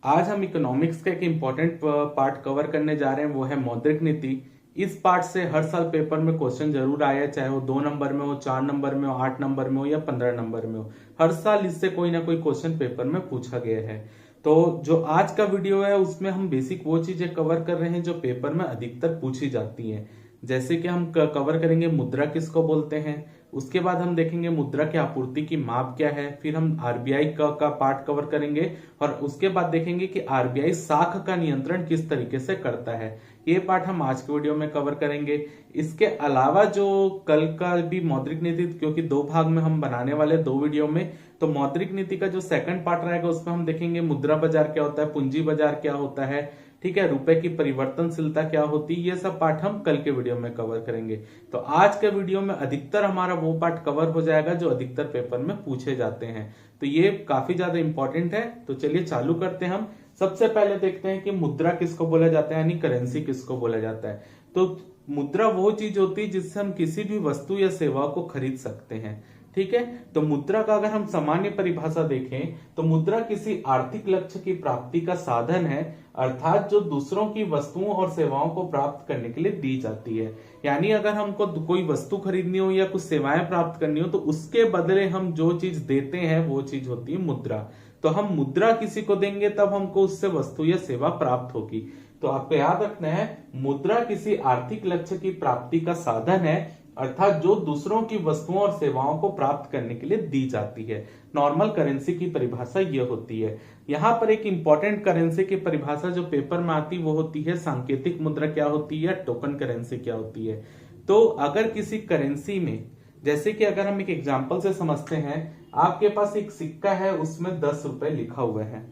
आज हम इकोनॉमिक्स का एक इम्पॉर्टेंट पार्ट कवर करने जा रहे हैं, वो है मौद्रिक नीति। इस पार्ट से हर साल पेपर में क्वेश्चन जरूर आया, चाहे वो 2 नंबर में हो, 4 नंबर में हो, 8 नंबर में हो या 15 नंबर में हो। हर साल इससे कोई ना कोई क्वेश्चन पेपर में पूछा गया है। तो जो आज का वीडियो है उसमें हम बेसिक वो चीजें कवर कर रहे हैं जो पेपर में अधिकतर पूछी जाती हैं। जैसे कि हम कवर करेंगे मुद्रा किसको बोलते हैं, उसके बाद हम देखेंगे मुद्रा की आपूर्ति की माप क्या है, फिर हम आरबीआई का पार्ट कवर करेंगे और उसके बाद देखेंगे कि आरबीआई साख का नियंत्रण किस तरीके से करता है। ये पार्ट हम आज के वीडियो में कवर करेंगे। इसके अलावा जो कल का भी मौद्रिक नीति, क्योंकि 2 भाग में हम बनाने वाले 2 वीडियो में, तो मौद्रिक नीति का जो सेकंड पार्ट रहेगा उसमें हम देखेंगे मुद्रा बाजार क्या होता है, पूंजी बाजार क्या होता है, ठीक है, रुपए की परिवर्तनशीलता क्या होती है, ये सब पार्ट हम कल के वीडियो में कवर करेंगे। तो आज के वीडियो में अधिकतर हमारा वो पार्ट कवर हो जाएगा जो अधिकतर पेपर में पूछे जाते हैं। तो ये काफी ज्यादा इंपॉर्टेंट है। तो चलिए चालू करते हैं। हम सबसे पहले देखते हैं कि मुद्रा किसको बोला जाता है, यानी करेंसी किसको बोला जाता है। तो मुद्रा वो चीज होती है जिससे हम किसी भी वस्तु या सेवा को खरीद सकते हैं, ठीक है। तो मुद्रा का अगर हम सामान्य परिभाषा देखें तो मुद्रा किसी आर्थिक लक्ष्य की प्राप्ति का साधन है, अर्थात जो दूसरों की वस्तुओं और सेवाओं को प्राप्त करने के लिए दी जाती है। यानी अगर हमको कोई वस्तु खरीदनी हो या कुछ सेवाएं प्राप्त करनी हो तो उसके बदले हम जो चीज देते हैं वो चीज होती है मुद्रा। तो हम मुद्रा किसी को देंगे तब हमको उससे वस्तु या सेवा प्राप्त होगी। तो आपको याद रखना है, मुद्रा किसी आर्थिक लक्ष्य की प्राप्ति का साधन है, अर्थात जो दूसरों की वस्तुओं और सेवाओं को प्राप्त करने के लिए दी जाती है। नॉर्मल करेंसी की परिभाषा ये होती है। यहाँ पर एक इंपॉर्टेंट करेंसी की परिभाषा जो पेपर में आती वो होती है सांकेतिक मुद्रा क्या होती है, टोकन करेंसी क्या होती है। तो अगर किसी करेंसी में, जैसे कि अगर हम एक एग्जाम्पल से समझते हैं, आपके पास एक सिक्का है, उसमें 10 रुपए लिखा हुआ है,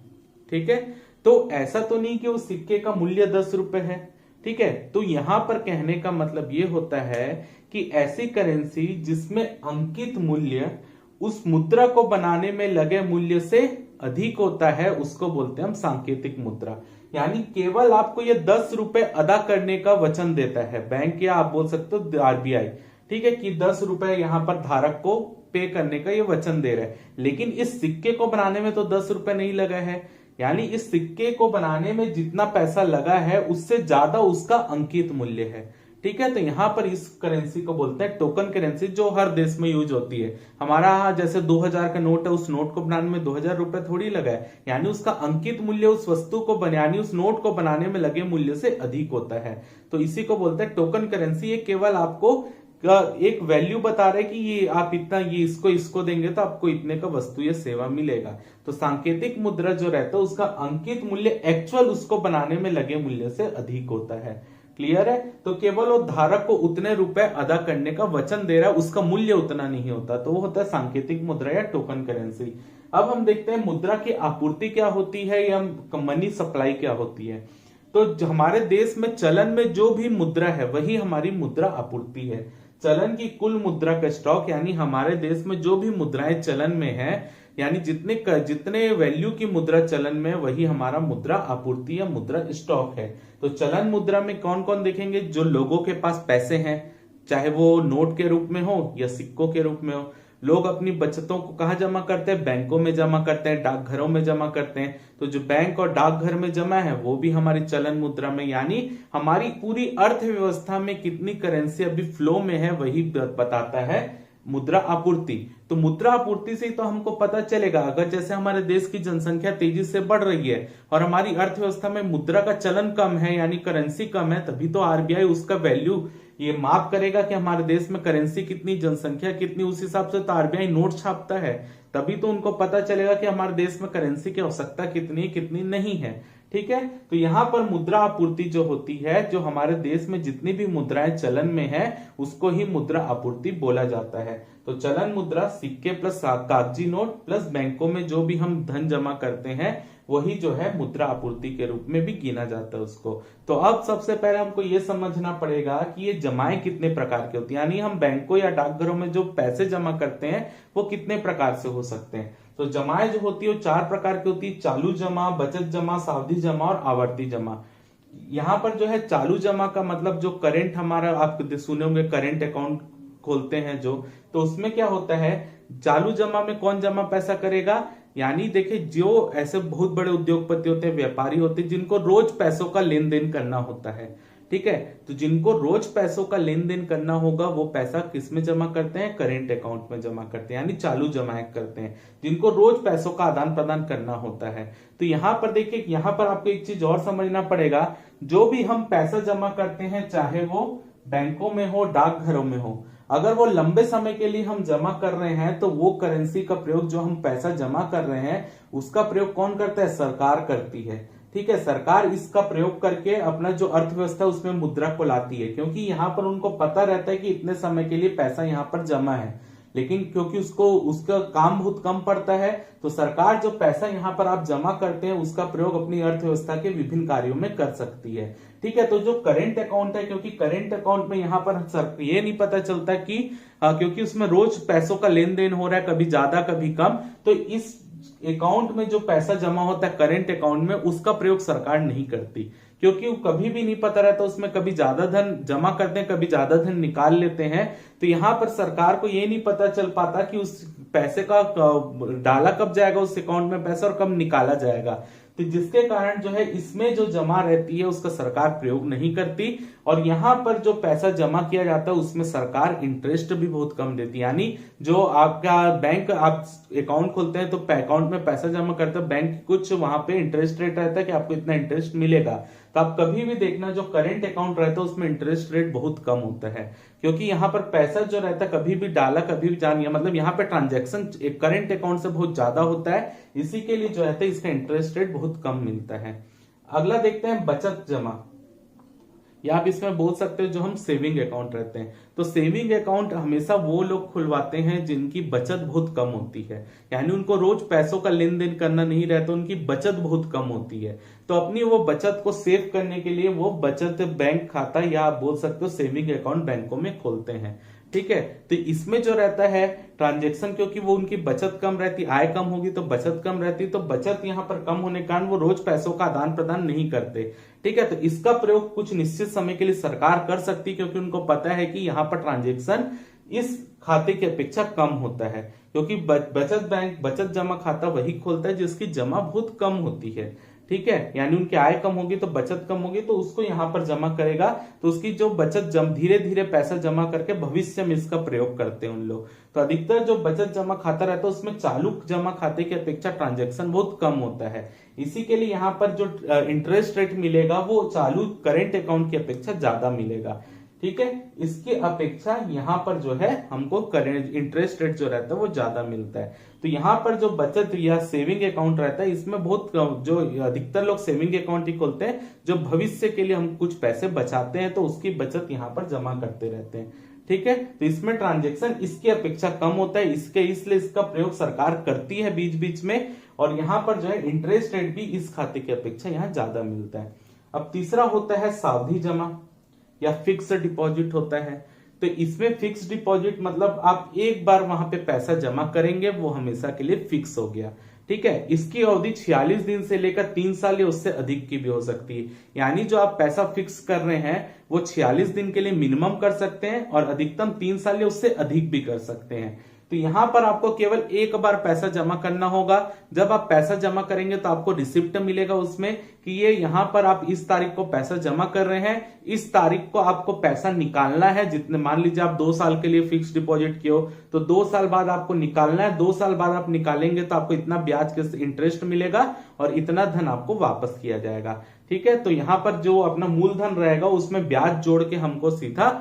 ठीक है। तो ऐसा तो नहीं कि उस सिक्के का मूल्य 10 रुपए है, ठीक है। तो यहां पर कहने का मतलब ये होता है कि ऐसी करेंसी जिसमें अंकित मूल्य उस मुद्रा को बनाने में लगे मूल्य से अधिक होता है उसको बोलते हैं हम सांकेतिक मुद्रा। यानी केवल आपको ये 10 रुपए अदा करने का वचन देता है बैंक, या आप बोल सकते हो आरबीआई, ठीक है, कि 10 रुपए यहां पर धारक को पे करने का ये वचन दे रहा है। लेकिन इस सिक्के को बनाने में तो 10 रुपए नहीं लगा है, यानी इस सिक्के को बनाने में जितना पैसा लगा है उससे ज्यादा उसका अंकित मूल्य है, ठीक है। तो यहां पर इस करेंसी को बोलते हैं टोकन करेंसी, जो हर देश में यूज होती है। हमारा जैसे 2000 का नोट है, उस नोट को बनाने में 2000 रुपए थोड़ी लगा है, यानी उसका अंकित मूल्य उस वस्तु को यानी उस नोट को बनाने में लगे मूल्य से अधिक होता है। तो इसी को बोलते हैं टोकन करेंसी। ये केवल आपको एक वैल्यू बता रहे कि ये आप इतना, ये इसको देंगे तो आपको इतने का वस्तु या सेवा मिलेगा। तो सांकेतिक मुद्रा जो रहता है उसका अंकित मूल्य एक्चुअल उसको बनाने में लगे मूल्य से अधिक होता है। क्लियर है। तो केवल वो धारक को उतने रुपए अदा करने का वचन दे रहा है, उसका मूल्य उतना नहीं होता, तो वो होता है सांकेतिक मुद्रा या टोकन करेंसी। अब हम देखते हैं मुद्रा की आपूर्ति क्या होती है या मनी सप्लाई क्या होती है। तो हमारे देश में चलन में जो भी मुद्रा है वही हमारी मुद्रा आपूर्ति है। चलन की कुल मुद्रा का स्टॉक, यानी हमारे देश में जो भी मुद्राएं चलन में है, यानी जितने वैल्यू की मुद्रा चलन में, वही हमारा मुद्रा आपूर्ति या मुद्रा स्टॉक है। तो चलन मुद्रा में कौन कौन देखेंगे, जो लोगों के पास पैसे हैं, चाहे वो नोट के रूप में हो या सिक्कों के रूप में हो। लोग अपनी बचतों को कहाँ जमा करते हैं, बैंकों में जमा करते हैं, डाकघरों में जमा करते हैं। तो जो बैंक और डाकघर में जमा है वो भी हमारी चलन मुद्रा में, यानी हमारी पूरी अर्थव्यवस्था में कितनी करेंसी अभी फ्लो में है वही बताता है मुद्रा आपूर्ति। तो मुद्रा आपूर्ति से तो हमको पता चलेगा, अगर जैसे हमारे देश की जनसंख्या तेजी से बढ़ रही है और हमारी अर्थव्यवस्था में मुद्रा का चलन कम है, यानी करेंसी कम है, तभी तो आरबीआई उसका वैल्यू ये माप करेगा कि हमारे देश में करेंसी कितनी, जनसंख्या कितनी, उस हिसाब से तो आरबीआई नोट छापता है। तभी तो उनको पता चलेगा कि हमारे देश में करेंसी की आवश्यकता कितनी कितनी नहीं है, ठीक है। तो यहां पर मुद्रा आपूर्ति जो होती है, जो हमारे देश में जितनी भी मुद्राएं चलन में है उसको ही मुद्रा आपूर्ति बोला जाता है। तो चलन मुद्रा सिक्के प्लस कागजी नोट प्लस बैंकों में जो भी हम धन जमा करते हैं वही जो है मुद्रा आपूर्ति के रूप में भी गिना जाता है उसको। तो अब सबसे पहले हमको ये समझना पड़ेगा कि ये जमाएं कितने प्रकार की होती है, यानी हम बैंकों या डाकघरों में जो पैसे जमा करते हैं वो कितने प्रकार से हो सकते हैं। तो जमाएं जो होती है वो 4 प्रकार की होती है, चालू जमा, बचत जमा, सावधि जमा और आवर्ती जमा। यहाँ पर जो है चालू जमा का मतलब जो करंट हमारा, आप सुने होंगे करंट अकाउंट खोलते हैं जो, तो उसमें क्या होता है, चालू जमा में कौन जमा पैसा करेगा, यानी देखिए जो ऐसे बहुत बड़े उद्योगपति होते हैं, व्यापारी होते हैं, जिनको रोज पैसों का लेन देन करना होता है, ठीक है, तो जिनको रोज पैसों का लेन देन करना होगा वो पैसा किस में जमा करते हैं, करेंट अकाउंट में जमा करते हैं, यानी चालू जमा करते हैं, जिनको रोज पैसों का आदान प्रदान करना होता है। तो यहां पर देखिए, यहां पर आपको एक चीज और समझना पड़ेगा, जो भी हम पैसा जमा करते हैं, चाहे वो बैंकों में हो, डाकघरों में हो, अगर वो लंबे समय के लिए हम जमा कर रहे हैं तो वो करेंसी का प्रयोग, जो हम पैसा जमा कर रहे हैं उसका प्रयोग कौन करता है, सरकार करती है, ठीक है। सरकार इसका प्रयोग करके अपना जो अर्थव्यवस्था उसमें मुद्रा को लाती है, क्योंकि यहां पर उनको पता रहता है कि इतने समय के लिए पैसा यहां पर जमा है, लेकिन क्योंकि उसको उसका काम बहुत कम पड़ता है, तो सरकार जो पैसा यहां पर आप जमा करते हैं उसका प्रयोग अपनी अर्थव्यवस्था के विभिन्न कार्यों में कर सकती है, ठीक है। तो जो करेंट अकाउंट है, क्योंकि करेंट अकाउंट में यहां पर ये नहीं पता चलता कि क्योंकि उसमें रोज पैसों का लेन देन हो रहा है, कभी ज्यादा कभी कम, तो इस अकाउंट में जो पैसा जमा होता है करेंट अकाउंट में, उसका प्रयोग सरकार नहीं करती, क्योंकि वो कभी भी नहीं पता रहता, उसमें कभी ज्यादा धन जमा करते हैं, कभी ज्यादा धन निकाल लेते हैं, तो यहां पर सरकार को ये नहीं पता चल पाता कि उस पैसे का डाला कब जाएगा उस अकाउंट में पैसा और कब निकाला जाएगा, तो जिसके कारण जो है इसमें जो जमा रहती है उसका सरकार प्रयोग नहीं करती, और यहां पर जो पैसा जमा किया जाता है उसमें सरकार इंटरेस्ट भी बहुत कम देती है, यानी जो आपका बैंक, आप अकाउंट खोलते हैं तो अकाउंट में पैसा जमा करते हैं, बैंक कुछ वहां पे इंटरेस्ट रेट रहता है कि आपको इतना इंटरेस्ट मिलेगा, तो आप कभी भी देखना जो करेंट अकाउंट रहता है उसमें इंटरेस्ट रेट बहुत कम होता है, क्योंकि यहाँ पर पैसा जो रहता है कभी भी डाला कभी भी जानिए, मतलब यहाँ पे ट्रांजैक्शन करेंट अकाउंट से बहुत ज्यादा होता है, इसी के लिए जो रहता है इसका इंटरेस्ट रेट बहुत कम मिलता है। अगला देखते हैं बचत जमा, या आप इसमें बोल सकते हो जो हम सेविंग अकाउंट रहते हैं, तो सेविंग अकाउंट हमेशा वो लोग खुलवाते हैं जिनकी बचत बहुत कम होती है, यानी उनको रोज पैसों का लेन देन करना नहीं रहता, उनकी बचत बहुत कम होती है, तो अपनी वो बचत को सेव करने के लिए वो बचत बैंक खाता या आप बोल सकते हो सेविंग अकाउंट बैंकों में खोलते हैं, ठीक है। तो इसमें जो रहता है ट्रांजैक्शन, क्योंकि वो उनकी बचत कम रहती, आय कम होगी तो बचत कम रहती, तो बचत यहां पर कम होने के कारण वो रोज पैसों का आदान प्रदान नहीं करते, ठीक है। तो इसका प्रयोग कुछ निश्चित समय के लिए सरकार कर सकती है, क्योंकि उनको पता है कि यहाँ पर ट्रांजैक्शन इस खाते की अपेक्षा कम होता है, क्योंकि बचत बैंक बचत जमा खाता वही खोलता है जिसकी जमा बहुत कम होती है, ठीक है, यानी उनकी आय कम होगी तो बचत कम होगी, तो उसको यहां पर जमा करेगा, तो उसकी जो बचत धीरे धीरे पैसा जमा करके भविष्य में इसका प्रयोग करते हैं उन लोग। तो अधिकतर जो बचत जमा खाता रहता है उसमें चालू जमा खाते की अपेक्षा ट्रांजैक्शन बहुत कम होता है, इसी के लिए यहाँ पर जो इंटरेस्ट रेट मिलेगा वो चालू करेंट अकाउंट की अपेक्षा ज्यादा मिलेगा, ठीक है। इसकी अपेक्षा यहाँ पर जो है हमको करेंट इंटरेस्ट रेट जो रहता है वो ज्यादा मिलता है। तो यहाँ पर जो बचत या सेविंग अकाउंट रहता है इसमें बहुत जो अधिकतर लोग सेविंग अकाउंट ही खोलते हैं, जो भविष्य के लिए हम कुछ पैसे बचाते हैं तो उसकी बचत यहाँ पर जमा करते रहते हैं, ठीक है। तो इसमें ट्रांजेक्शन इसकी अपेक्षा कम होता है, इसलिए इसका प्रयोग सरकार करती है बीच बीच में, और यहाँ पर जो है इंटरेस्ट रेट भी इस खाते की अपेक्षा यहाँ ज्यादा मिलता है। अब तीसरा होता है सावधि जमा या फिक्स डिपॉजिट होता है। तो इसमें फिक्स डिपॉजिट मतलब आप एक बार वहां पे पैसा जमा करेंगे वो हमेशा के लिए फिक्स हो गया, ठीक है। इसकी अवधि 46 दिन से लेकर 3 साल या उससे अधिक की भी हो सकती है, यानी जो आप पैसा फिक्स कर रहे हैं वो 46 दिन के लिए मिनिमम कर सकते हैं और अधिकतम 3 साल या उससे अधिक भी कर सकते हैं। तो यहां पर आपको केवल एक बार पैसा जमा करना होगा, जब आप पैसा जमा करेंगे तो आपको रिसिप्ट मिलेगा उसमें कि ये यहां पर आप इस तारीख को पैसा जमा कर रहे हैं, इस तारीख को आपको पैसा निकालना है, जितने मान लीजिए आप 2 साल के लिए फिक्स डिपॉजिट किए हो तो 2 साल बाद आपको निकालना है, 2 साल बाद आप निकालेंगे तो आपको इतना ब्याज के इंटरेस्ट मिलेगा और इतना धन आपको वापस किया जाएगा, ठीक है। तो यहां पर जो अपना मूलधन रहेगा उसमें ब्याज जोड़ के हमको सीधा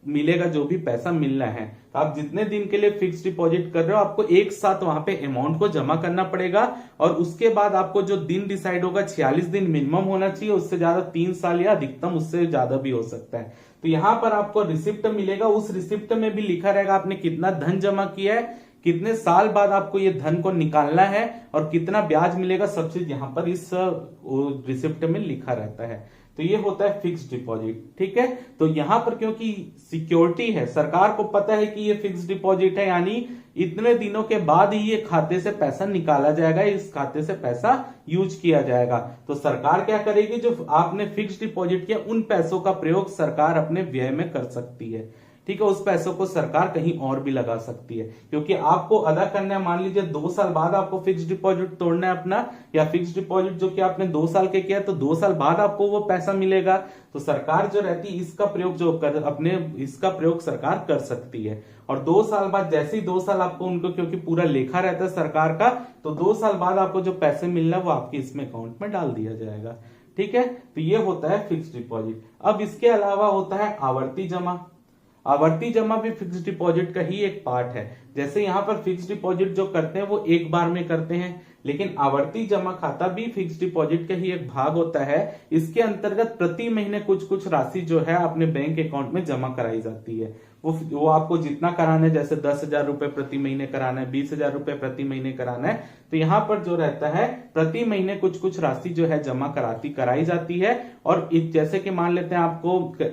मिलेगा जो भी पैसा मिलना है। तो आप जितने दिन के लिए फिक्स डिपॉजिट कर रहे हो आपको एक साथ वहां पे अमाउंट को जमा करना पड़ेगा, और उसके बाद आपको जो दिन डिसाइड होगा 46 दिन मिनिमम होना चाहिए, उससे ज्यादा 3 साल या अधिकतम उससे ज्यादा भी हो सकता है। तो यहां पर आपको रिसिप्ट मिलेगा, उस रिसिप्ट में भी लिखा रहेगा आपने कितना धन जमा किया है, कितने साल बाद आपको ये धन को निकालना है और कितना ब्याज मिलेगा, सब चीज यहाँ पर इस रिसिप्ट में लिखा रहता है। तो ये होता है फिक्स डिपॉजिट, ठीक है। तो यहां पर क्योंकि सिक्योरिटी है, सरकार को पता है कि ये फिक्स डिपॉजिट है, यानी इतने दिनों के बाद ही ये खाते से पैसा निकाला जाएगा, इस खाते से पैसा यूज किया जाएगा। तो सरकार क्या करेगी, जो आपने फिक्स डिपॉजिट किया उन पैसों का प्रयोग सरकार अपने व्यय में कर सकती है, ठीक है, उस पैसों को सरकार कहीं और भी लगा सकती है, क्योंकि आपको अदा करना है। मान लीजिए 2 साल बाद आपको फिक्स डिपॉजिट तोड़ना है अपना, या फिक्स डिपॉजिट जो कि आपने 2 साल के किया तो 2 साल बाद आपको वो पैसा मिलेगा। तो सरकार जो रहती है इसका प्रयोग इसका प्रयोग सरकार कर सकती है। और 2 साल बाद जैसे ही 2 साल आपको उनको, क्योंकि पूरा लेखा रहता है सरकार का, तो 2 साल बाद आपको जो पैसे मिलना है वो आपके इसमें अकाउंट में डाल दिया जाएगा। ठीक है, तो ये होता है फिक्स डिपॉजिट। अब इसके अलावा होता है आवर्ती जमा। आवर्ती जमा भी फिक्स डिपॉजिट का ही एक पार्ट है। जैसे यहाँ पर फिक्स डिपॉजिट जो करते हैं वो एक बार में करते हैं, लेकिन आवर्ती जमा खाता भी फिक्स डिपॉजिट का ही एक भाग होता है। इसके अंतर्गत प्रति महीने कुछ कुछ राशि जो है अपने बैंक अकाउंट में जमा कराई जाती है। वो आपको जितना कराना है, जैसे 10,000 रुपए प्रति महीने कराना है, 20,000 रुपए प्रति महीने कराना है, तो यहाँ पर जो रहता है प्रति महीने कुछ कुछ राशि जो है जमा कराई जाती है। और जैसे कि मान लेते हैं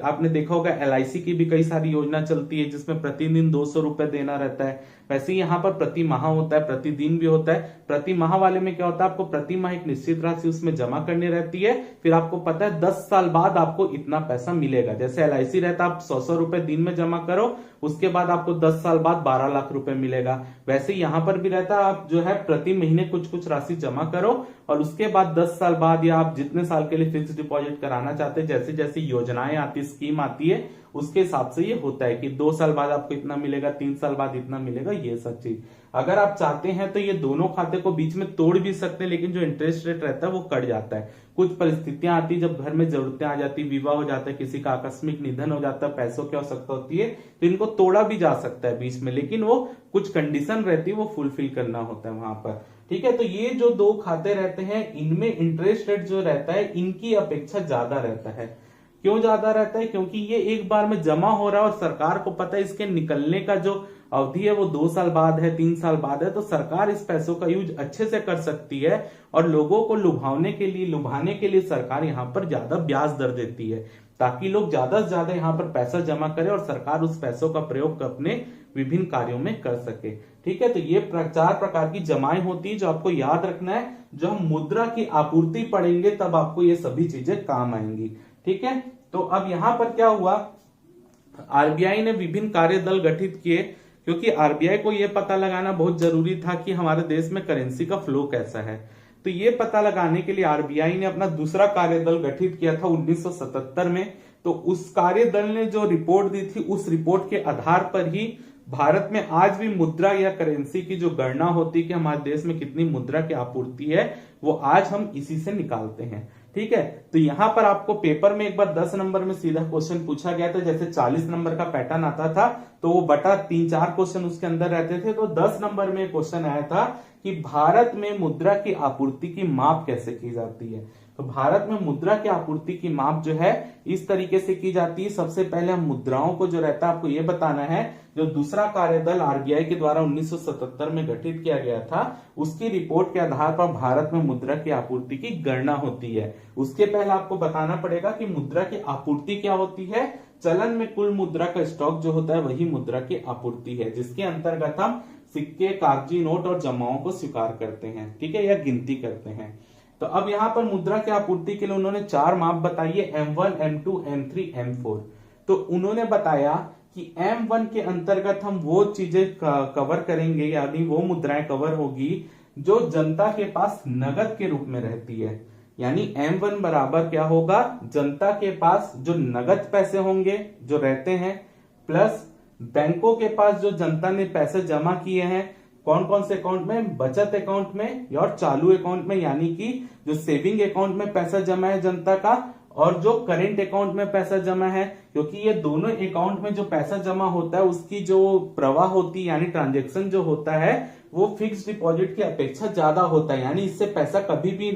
आपने देखा होगा LIC की भी कई सारी योजना चलती है जिसमें प्रतिदिन 200 रुपए देना रहता है। वैसे यहाँ पर प्रति माह होता है, प्रतिदिन भी होता है। प्रति माह वाले में क्या होता है, आपको प्रति माह एक निश्चित राशि उसमें जमा करनी रहती है, फिर आपको पता है 10 साल बाद आपको इतना पैसा मिलेगा। जैसे LIC रहता है, आप 100 रुपए दिन में जमा करो, उसके बाद आपको 10 साल बाद 12 लाख रुपए मिलेगा। वैसे यहाँ पर भी रहता है, आप जो है प्रति महीने कुछ कुछ राशि जमा करो और उसके बाद 10 साल बाद या आप जितने साल के लिए फिक्स डिपॉजिट कराना चाहते हैं, जैसे जैसे योजनाएं आती, स्कीम आती है, उसके हिसाब से ये होता है कि 2 साल बाद आपको इतना मिलेगा, 3 साल बाद इतना मिलेगा, ये सब चीज। अगर आप चाहते हैं तो ये दोनों खाते को बीच में तोड़ भी सकते हैं, लेकिन जो इंटरेस्ट रेट रहता है वो कट जाता है। कुछ परिस्थितियां आती है जब घर में जरूरतें आ जाती, विवाह हो जाता है, किसी का आकस्मिक निधन हो जाता है, पैसों की आवश्यकता होती है, तो इनको तोड़ा भी जा सकता है बीच में, लेकिन वो कुछ कंडीशन रहती है वो फुलफिल करना होता है वहां पर। ठीक है, तो ये जो 2 खाते रहते हैं इनमें इंटरेस्ट रेट जो रहता है इनकी अपेक्षा ज्यादा रहता है। क्यों ज्यादा रहता है, क्योंकि ये एक बार में जमा हो रहा है और सरकार को पता है इसके निकलने का जो अवधि है वो 2 साल बाद है, 3 साल बाद है, तो सरकार इस पैसों का यूज अच्छे से कर सकती है। और लोगों को लुभाने के लिए सरकार यहाँ पर ज्यादा ब्याज दर देती है, ताकि लोग ज्यादा से ज्यादा यहाँ पर पैसा जमा करें और सरकार उस पैसों का प्रयोग अपने विभिन्न कार्यों में कर सके। ठीक है, तो ये 4 प्रकार की जमाएं होती है जो आपको याद रखना है। जो हम मुद्रा की आपूर्ति पढ़ेंगे तब आपको ये सभी चीजें काम आएंगी। ठीक है, तो अब यहां पर क्या हुआ, RBI ने विभिन्न कार्य दल गठित किए, क्योंकि RBI को यह पता लगाना बहुत जरूरी था कि हमारे देश में करेंसी का फ्लो कैसा है। तो ये पता लगाने के लिए RBI ने अपना दूसरा कार्यदल गठित किया था 1977 में। तो उस कार्यदल ने जो रिपोर्ट दी थी, उस रिपोर्ट के आधार पर ही भारत में आज भी मुद्रा या करेंसी की जो गणना होती है कि हमारे देश में कितनी मुद्रा की आपूर्ति है, वो आज हम इसी से निकालते हैं। ठीक है, तो यहां पर आपको पेपर में एक बार 10 नंबर में सीधा क्वेश्चन पूछा गया था। जैसे 40 नंबर का पैटर्न आता था तो वो बटा 3-4 क्वेश्चन उसके अंदर रहते थे। तो 10 नंबर में क्वेश्चन आया था कि भारत में मुद्रा की आपूर्ति की माप कैसे की जाती है। तो भारत में मुद्रा की आपूर्ति की माप जो है इस तरीके से की जाती है। सबसे पहले हम मुद्राओं को जो रहता है आपको ये बताना है, जो दूसरा कार्यदल RBI के द्वारा 1977 में गठित किया गया था, उसकी रिपोर्ट के आधार पर भारत में मुद्रा की आपूर्ति की गणना होती है। उसके पहले आपको बताना पड़ेगा कि मुद्रा की आपूर्ति क्या होती है। चलन में कुल मुद्रा का स्टॉक जो होता है वही मुद्रा की आपूर्ति है, जिसके अंतर्गत हम सिक्के, कागजी नोट और जमाओं को स्वीकार करते हैं। ठीक है, या गिनती करते हैं। तो अब यहाँ पर मुद्रा की आपूर्ति के लिए उन्होंने 4 माप बताई है, M1, M2, M3, M4। तो उन्होंने बताया कि M1 के अंतर्गत हम वो चीजें कवर करेंगे, यानी वो मुद्राएं कवर होगी जो जनता के पास नगद के रूप में रहती है। यानी M1 बराबर क्या होगा, जनता के पास जो नगद पैसे होंगे जो रहते हैं, प्लस बैंकों के पास जो जनता ने पैसे जमा किए हैं, कौन कौन से अकाउंट में, बचत अकाउंट में और चालू अकाउंट में, यानी कि जो सेविंग अकाउंट में पैसा जमा है जनता का और जो करेंट अकाउंट में पैसा जमा है। क्योंकि ये दोनों अकाउंट में जो पैसा जमा होता है उसकी जो प्रवाह होती है, यानी ट्रांजैक्शन जो होता है, वो फिक्स डिपॉजिट की अपेक्षा ज्यादा होता है। यानी इससे पैसा कभी भी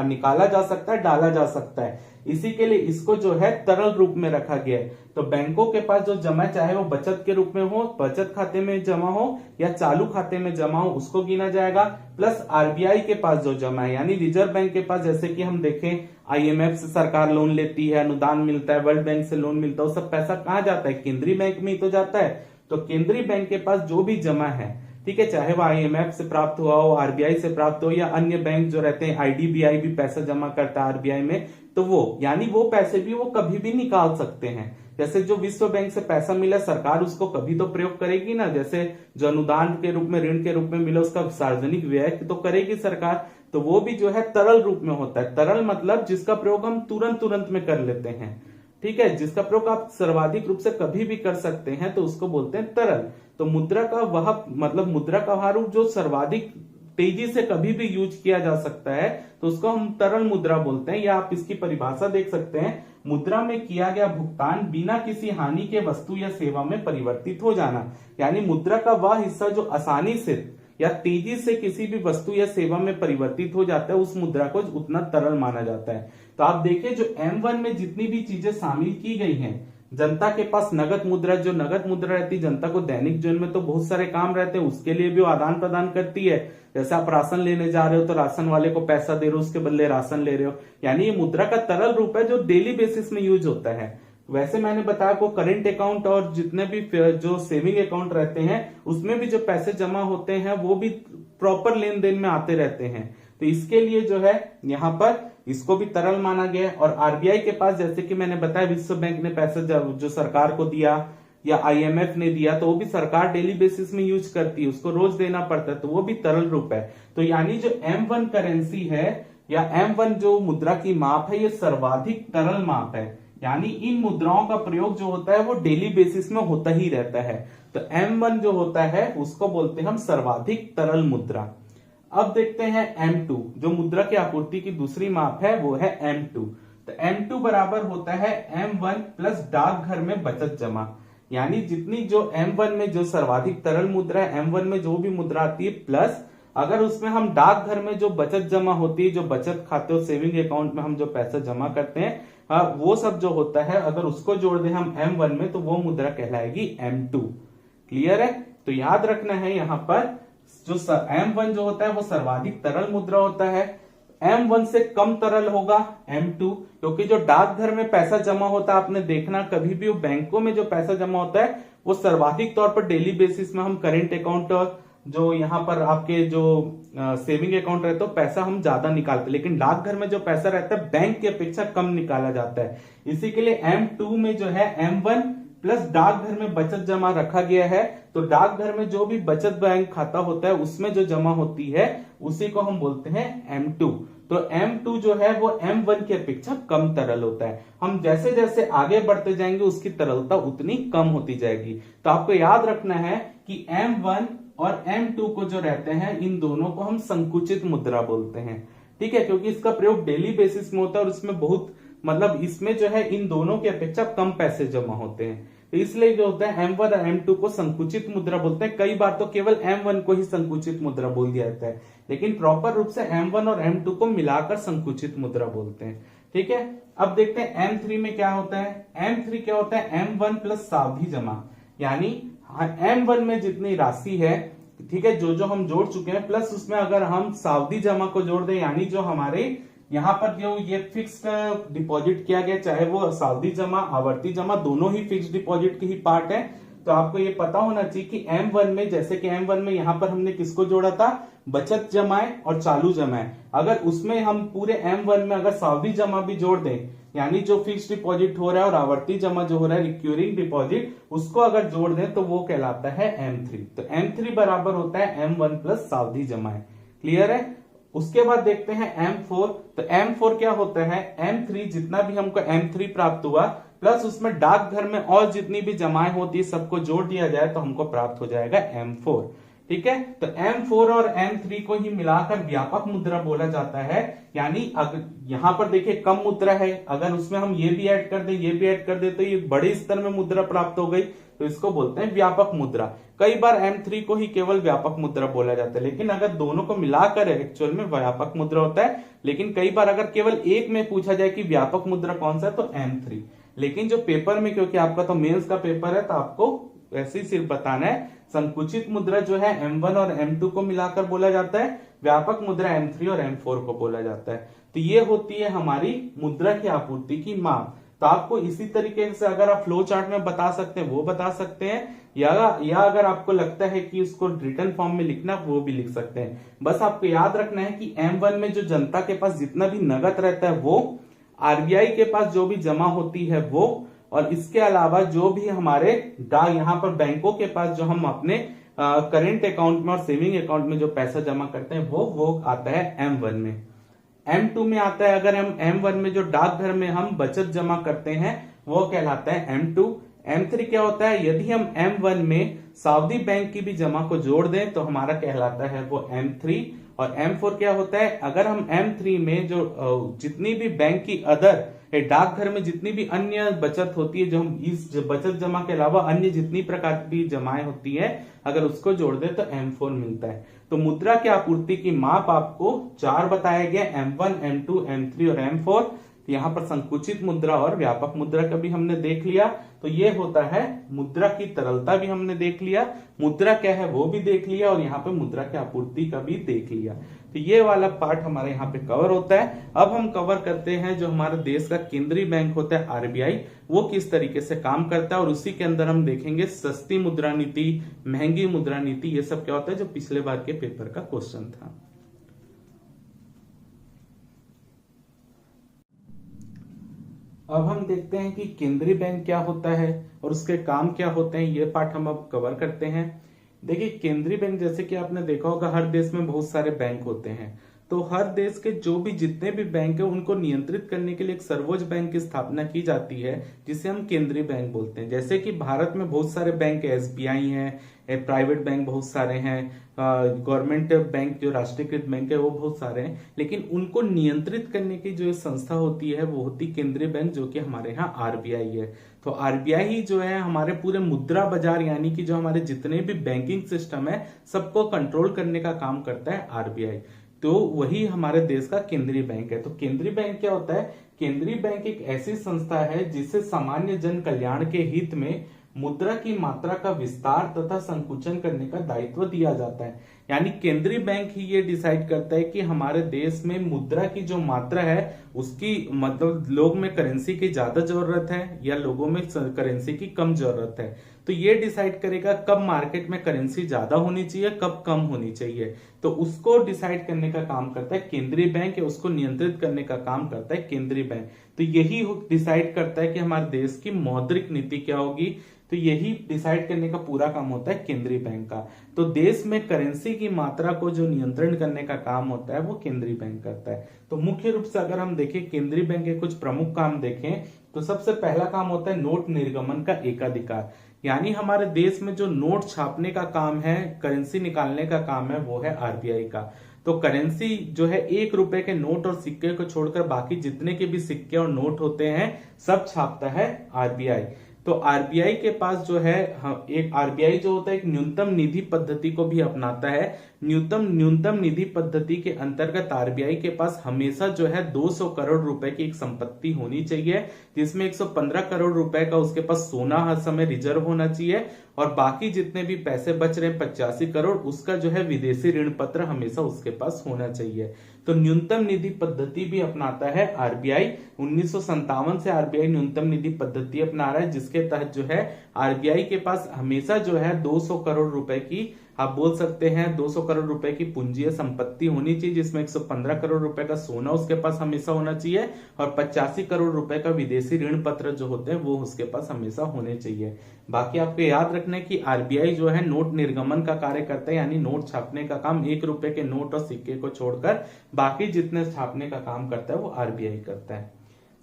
निकाला जा सकता है, डाला जा सकता है। इसी के लिए इसको जो है तरल रूप में रखा गया है। तो बैंकों के पास जो जमा, चाहे वो बचत के रूप में हो, बचत खाते में जमा हो या चालू खाते में जमा हो, उसको गिना जाएगा। प्लस RBI के पास जो जमा है, यानी रिजर्व बैंक के पास, जैसे कि हम देखें IMF से सरकार लोन लेती है, अनुदान मिलता है, वर्ल्ड बैंक से लोन मिलता है, वो सब पैसा कहाँ जाता है, केंद्रीय बैंक में ही तो जाता है। तो केंद्रीय बैंक के पास जो भी जमा है, ठीक है, चाहे वो IMF से प्राप्त हुआ हो, RBI से प्राप्त हो, या अन्य बैंक जो रहते हैं, IDBI भी पैसा जमा करता है RBI में, तो वो यानी वो पैसे भी वो कभी भी निकाल सकते हैं। जैसे जो विश्व बैंक से पैसा मिला, सरकार उसको कभी तो प्रयोग करेगी ना, जैसे जो अनुदान के रूप में, ऋण के रूप में मिला, उसका सार्वजनिक व्यय तो करेगी सरकार। तो वो भी जो है तरल रूप में होता है। तरल मतलब जिसका प्रयोग हम तुरंत में कर लेते हैं, ठीक है, जिसका प्रयोग आप सर्वाधिक रूप से कभी भी कर सकते हैं, तो उसको बोलते हैं तरल। तो मुद्रा का वह मतलब मुद्रा का वह रूप जो सर्वाधिक तेजी से कभी भी यूज किया जा सकता है, तो उसको हम तरल मुद्रा बोलते हैं। या आप इसकी परिभाषा देख सकते हैं, मुद्रा में किया गया भुगतान बिना किसी हानि के वस्तु या सेवा में परिवर्तित हो जाना। यानी मुद्रा का वह हिस्सा जो आसानी से या तेजी से किसी भी वस्तु या सेवा में परिवर्तित हो जाता है, उस मुद्रा को उतना तरल माना जाता है। तो आप देखिए, जो M1 में जितनी भी चीजें शामिल की गई हैं, जनता के पास नगद मुद्रा, जो नगद मुद्रा रहती है, जनता को दैनिक जीवन में तो बहुत सारे काम रहते हैं, उसके लिए भी वो आदान प्रदान करती है। जैसे आप राशन लेने जा रहे हो, तो राशन वाले को पैसा दे रहे हो, उसके बदले राशन ले रहे हो, यानी ये मुद्रा का तरल रूप है जो डेली बेसिस में यूज होता है। वैसे मैंने बताया को करंट अकाउंट और जितने भी जो सेविंग अकाउंट रहते हैं, उसमें भी जो पैसे जमा होते हैं वो भी प्रॉपर लेन देन में आते रहते हैं। तो इसके लिए जो है यहाँ पर इसको भी तरल माना गया है। और RBI के पास, जैसे कि मैंने बताया, विश्व बैंक ने पैसा जो सरकार को दिया या IMF ने दिया, तो वो भी सरकार डेली बेसिस में यूज करती है, उसको रोज देना पड़ता है, तो वो भी तरल रूप है। तो यानी जो M1 करेंसी है या M1 जो मुद्रा की माप है, ये सर्वाधिक तरल माप है। यानी इन मुद्राओं का प्रयोग जो होता है वो डेली बेसिस में होता ही रहता है। तो M1 जो होता है उसको बोलते हैं हम सर्वाधिक तरल मुद्रा। अब देखते हैं M2, जो मुद्रा की आपूर्ति की दूसरी माप है, वो है M2। तो M2 बराबर होता है M1 प्लस डाकघर में बचत जमा। यानी जितनी जो M1 में जो सर्वाधिक तरल मुद्रा है, M1 में जो भी मुद्रा आती है, प्लस अगर उसमें हम डाकघर में जो बचत जमा होती है, जो बचत खाते और सेविंग अकाउंट में हम जो पैसा जमा करते हैं, वो सब जो होता है, अगर उसको जोड़ दें हम M1 में, तो वो मुद्रा कहलाएगी M2। क्लियर है? तो याद रखना है यहाँ पर जो M1 जो होता है वो सर्वाधिक तरल मुद्रा होता है, M1 से कम तरल होगा M2, क्योंकि जो डाकघर में पैसा जमा होता है, आपने देखना कभी भी वो बैंकों में जो पैसा जमा होता है वो सर्वाधिक तौर पर डेली बेसिस में हम करेंट अकाउंट, जो यहाँ पर आपके जो सेविंग अकाउंट रहता है, तो पैसा हम ज्यादा निकालते हैं, लेकिन डाकघर में जो पैसा रहता है बैंक की अपेक्षा कम निकाला जाता है। इसी के लिए M2 में जो है M1 प्लस डाकघर में बचत जमा रखा गया है। तो डाकघर में जो भी बचत बैंक खाता होता है उसमें जो जमा होती है उसी को हम बोलते हैं M2। तो M2 जो है वो M1 की अपेक्षा कम तरल होता है। हम जैसे जैसे आगे बढ़ते जाएंगे उसकी तरलता उतनी कम होती जाएगी। तो आपको याद रखना है कि M1 और M2 को जो रहते हैं, इन दोनों को हम संकुचित मुद्रा बोलते हैं। ठीक है, क्योंकि इसका प्रयोग डेली बेसिस में होता है और इसमें बहुत मतलब इसमें जो है इन दोनों की अपेक्षा कम पैसे जमा होते हैं। तो इसलिए जो होता है M1 और M2 को संकुचित मुद्रा बोलते हैं। कई बार तो केवल M1 को ही संकुचित मुद्रा बोल दिया जाता है, लेकिन प्रॉपर रूप से M1 और M2 को मिलाकर संकुचित मुद्रा बोलते हैं। ठीक है, अब देखते हैं M3 में क्या होता है। M3 क्या होता है? M1 प्लस सावधि जमा। यानी M1 में जितनी राशि है, ठीक है, जो हम जोड़ चुके हैं, प्लस उसमें अगर हम सावधि जमा को जोड़ दें, यानी जो हमारे यहाँ पर जो ये फिक्स्ड डिपॉजिट किया गया, चाहे वो सावधि जमा आवर्ती जमा, दोनों ही फिक्स्ड डिपॉजिट के ही पार्ट है। तो आपको ये पता होना चाहिए कि M1 में, जैसे कि M1 में यहाँ पर हमने किसको जोड़ा था? बचत जमाए और चालू जमाए। अगर उसमें हम पूरे M1 में अगर सावधि जमा भी जोड़ दें, यानी जो फिक्स्ड डिपॉजिट हो रहा है और आवर्ती जमा जो हो रहा है रिक्यूरिंग डिपॉजिट, उसको अगर जोड़ दें तो वो कहलाता है M3। तो M3 बराबर होता है M1 प्लस सावधि जमाए। क्लियर है? उसके बाद देखते हैं M4। तो M4 क्या होता है? M3 जितना भी हमको M3 प्राप्त हुआ, प्लस उसमें डाकघर में और जितनी भी जमाएं होती है सबको जोड़ दिया जाए तो हमको प्राप्त हो जाएगा M4। ठीक है, तो M4 और M3 को ही मिलाकर व्यापक मुद्रा बोला जाता है। यानी अगर यहां पर देखिए कम मुद्रा है, अगर उसमें हम ये भी ऐड कर दें, ये भी ऐड कर दें, तो ये बड़े स्तर में मुद्रा प्राप्त हो गई, तो इसको बोलते हैं व्यापक मुद्रा। कई बार M3 को ही केवल व्यापक मुद्रा बोला जाता है, लेकिन अगर दोनों को मिलाकर एक्चुअल में व्यापक मुद्रा होता है। लेकिन कई बार अगर केवल एक में पूछा जाए कि व्यापक मुद्रा कौन सा है, तो M3। लेकिन जो पेपर में, क्योंकि आपका तो मेंस का पेपर है, तो आपको ऐसे ही सिर्फ बताना है, संकुचित मुद्रा जो है M1 और M2 को मिलाकर बोला जाता है, व्यापक मुद्रा M3 और M4 को बोला जाता है। तो ये होती है हमारी मुद्रा की आपूर्ति की माप। तो आपको इसी तरीके से अगर आप फ्लो चार्ट में बता सकते हैं वो बता सकते हैं, या अगर आपको लगता है कि उसको रिटर्न फॉर्म में लिखना वो भी लिख सकते हैं। बस आपको याद रखना है कि M1 में जो जनता के पास जितना भी नगद रहता है वो, आरबीआई के पास जो भी जमा होती है वो, और इसके अलावा जो भी हमारे यहाँ पर बैंकों के पास जो हम अपने करेंट अकाउंट में और सेविंग अकाउंट में जो पैसा जमा करते हैं वो आता है M1 में। M2 में आता है, अगर हम M1 में जो डाकघर में हम बचत जमा करते हैं वो कहलाता है M2। M3 क्या होता है, यदि हम M1 में साउदी बैंक की भी जमा को जोड़ दें तो हमारा कहलाता है वो M3। और M4 क्या होता है, अगर हम M3 में जो जितनी भी बैंक की अदर डाकघर में जितनी भी अन्य बचत होती है, जो हम इस बचत जमा के अलावा अन्य जितनी प्रकार की जमाएं होती है, अगर उसको जोड़ दे तो M4 मिलता है। तो मुद्रा की आपूर्ति की माप आपको 4 बताया गया, M1, M2, M3 और M4। यहाँ पर संकुचित मुद्रा और व्यापक मुद्रा का भी हमने देख लिया। तो ये होता है मुद्रा की तरलता भी हमने देख लिया, मुद्रा क्या है वो भी देख लिया, और यहाँ पे मुद्रा की आपूर्ति का भी देख लिया। तो ये वाला पार्ट हमारे यहाँ पे कवर होता है। अब हम कवर करते हैं जो हमारे देश का केंद्रीय बैंक होता है आरबीआई, वो किस तरीके से काम करता है, और उसी के अंदर हम देखेंगे सस्ती मुद्रा नीति, महंगी मुद्रा नीति, ये सब क्या होता है जो पिछले बार के पेपर का क्वेश्चन था। अब हम देखते हैं कि केंद्रीय बैंक क्या होता है और उसके काम क्या होते हैं, ये पार्ट हम अब कवर करते हैं। देखिए केंद्रीय बैंक, जैसे कि आपने देखा होगा हर देश में बहुत सारे बैंक होते हैं, तो हर देश के जो भी जितने भी बैंक है उनको नियंत्रित करने के लिए एक सर्वोच्च बैंक की स्थापना की जाती है जिसे हम केंद्रीय बैंक बोलते हैं। जैसे कि भारत में बहुत सारे बैंक है, एसबीआई है, प्राइवेट बैंक बहुत सारे हैं, गवर्नमेंट बैंक जो राष्ट्रीयकृत बैंक है वो बहुत सारे हैं, लेकिन उनको नियंत्रित करने की जो संस्था होती है वो होती केंद्रीय बैंक, जो कि हमारे यहाँ आरबीआई है। तो आरबीआई ही जो है हमारे पूरे मुद्रा बाजार यानी कि जो हमारे जितने भी बैंकिंग सिस्टम है सबको कंट्रोल करने का काम करता है आरबीआई। तो वही हमारे देश का केंद्रीय बैंक है। तो केंद्रीय बैंक क्या होता है, केंद्रीय बैंक एक ऐसी संस्था है जिससे सामान्य जन कल्याण के हित में मुद्रा की मात्रा का विस्तार तथा संकुचन करने का दायित्व दिया जाता है। यानी केंद्रीय बैंक ही ये डिसाइड करता है कि हमारे देश में मुद्रा की जो मात्रा है उसकी मतलब लोग में करेंसी की ज्यादा जरूरत है या लोगों में करेंसी की कम जरूरत है। तो ये डिसाइड करेगा कब मार्केट में करेंसी ज्यादा होनी चाहिए, कब कम होनी चाहिए। तो उसको डिसाइड करने का काम करता है केंद्रीय बैंक, या उसको नियंत्रित करने का काम करता है केंद्रीय बैंक। तो यही डिसाइड करता है कि हमारे देश की मौद्रिक नीति क्या होगी, तो यही डिसाइड करने का पूरा काम होता है केंद्रीय बैंक का। तो देश में करेंसी की मात्रा को जो नियंत्रण करने का काम होता है वो केंद्रीय बैंक करता है। तो मुख्य रूप से अगर हम देखें केंद्रीय बैंक के कुछ प्रमुख काम देखें तो सबसे पहला काम होता है नोट निर्गमन का एकाधिकार। यानी हमारे देश में जो नोट छापने का काम है, करेंसी निकालने का काम है, वो है आरबीआई का। तो करेंसी जो है 1 रुपए के नोट और सिक्के को छोड़कर बाकी जितने के भी सिक्के और नोट होते हैं सब छापता है आरबीआई। तो आरबीआई के पास जो है एक आरबीआई जो होता है एक न्यूनतम निधि पद्धति को भी अपनाता है। न्यूनतम निधि पद्धति के अंतर्गत आरबीआई के पास हमेशा जो है 200 करोड़ रुपए की एक संपत्ति होनी चाहिए, जिसमें 115 करोड़ रुपए का उसके पास सोना हर समय रिजर्व होना चाहिए, और बाकी जितने भी पैसे बच रहे हैं 85 करोड़ उसका जो है विदेशी ऋण पत्र हमेशा उसके पास होना चाहिए। तो न्यूनतम निधि पद्धति भी अपनाता है आरबीआई। 1957 से आरबीआई न्यूनतम निधि पद्धति अपना रहा है, जिसके तहत जो है आरबीआई के पास हमेशा जो है 200 करोड़ रुपए की, आप बोल सकते हैं 200 करोड़ रुपए की पूंजीय संपत्ति होनी चाहिए, जिसमें 115 करोड़ रुपए का सोना उसके पास हमेशा होना चाहिए, और 85 करोड़ रुपए का विदेशी ऋण पत्र जो होते हैं वो उसके पास हमेशा होने चाहिए। बाकी आपको याद रखना है कि आरबीआई जो है नोट निर्गमन का कार्य करता है, यानी नोट छापने का काम 1 रुपए के नोट और सिक्के को छोड़कर बाकी जितने छापने का काम करता है वो आरबीआई करता है।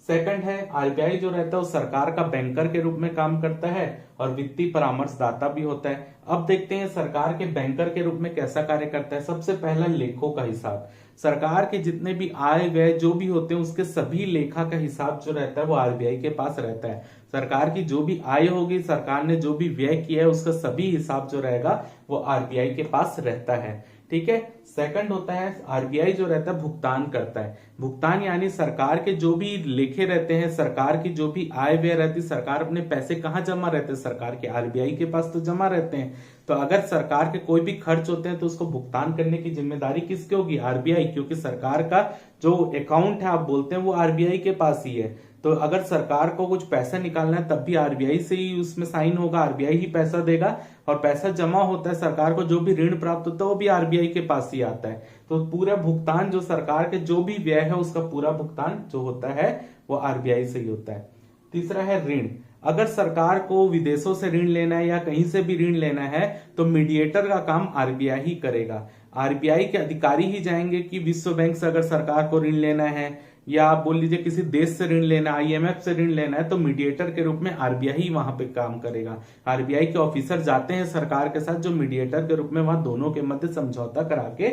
सेकंड है आरबीआई जो रहता है वो सरकार का बैंकर के रूप में काम करता है और वित्तीय परामर्शदाता भी होता है। अब देखते हैं सरकार के बैंकर के रूप में कैसा कार्य करता है। सबसे पहला लेखों का हिसाब, सरकार के जितने भी आय व्यय जो भी होते हैं उसके सभी लेखा का हिसाब जो रहता है वो आरबीआई के पास रहता है। सरकार की जो भी आय होगी, सरकार ने जो भी व्यय किया है उसका सभी हिसाब जो रहेगा वो आरबीआई के पास रहता है। ठीक है। सेकंड होता है आरबीआई जो रहता है भुगतान करता है। भुगतान यानी सरकार के जो भी लेखे रहते हैं, सरकार की जो भी आय व्यय रहती है, सरकार अपने पैसे कहाँ जमा रहते हैं, सरकार के आरबीआई के पास तो जमा रहते हैं। तो अगर सरकार के कोई भी खर्च होते हैं तो उसको भुगतान करने की जिम्मेदारी किसकी होगी, आरबीआई, क्योंकि सरकार का जो अकाउंट है आप बोलते हैं वो आरबीआई के पास ही है। तो अगर सरकार को कुछ पैसा निकालना है तब भी आरबीआई से ही उसमें साइन होगा, आरबीआई ही पैसा देगा, और पैसा जमा होता है सरकार को, जो भी ऋण प्राप्त होता है वो भी आरबीआई के पास ही आता है। तो पूरा भुगतान जो सरकार के जो भी व्यय है उसका पूरा भुगतान जो होता है वो आरबीआई से ही होता है। तीसरा है ऋण। अगर सरकार को विदेशों से ऋण लेना है या कहीं से भी ऋण लेना है तो मीडिएटर का काम आरबीआई ही करेगा। आरबीआई के अधिकारी ही जाएंगे कि विश्व बैंक से अगर सरकार को ऋण लेना है या आप बोल लीजिए किसी देश से ऋण लेना है, आईएमएफ से ऋण लेना है, तो मीडिएटर के रूप में आरबीआई ही वहां पे काम करेगा। आरबीआई के ऑफिसर जाते हैं सरकार के साथ, जो मीडिएटर के रूप में वहां दोनों के मध्य समझौता करा के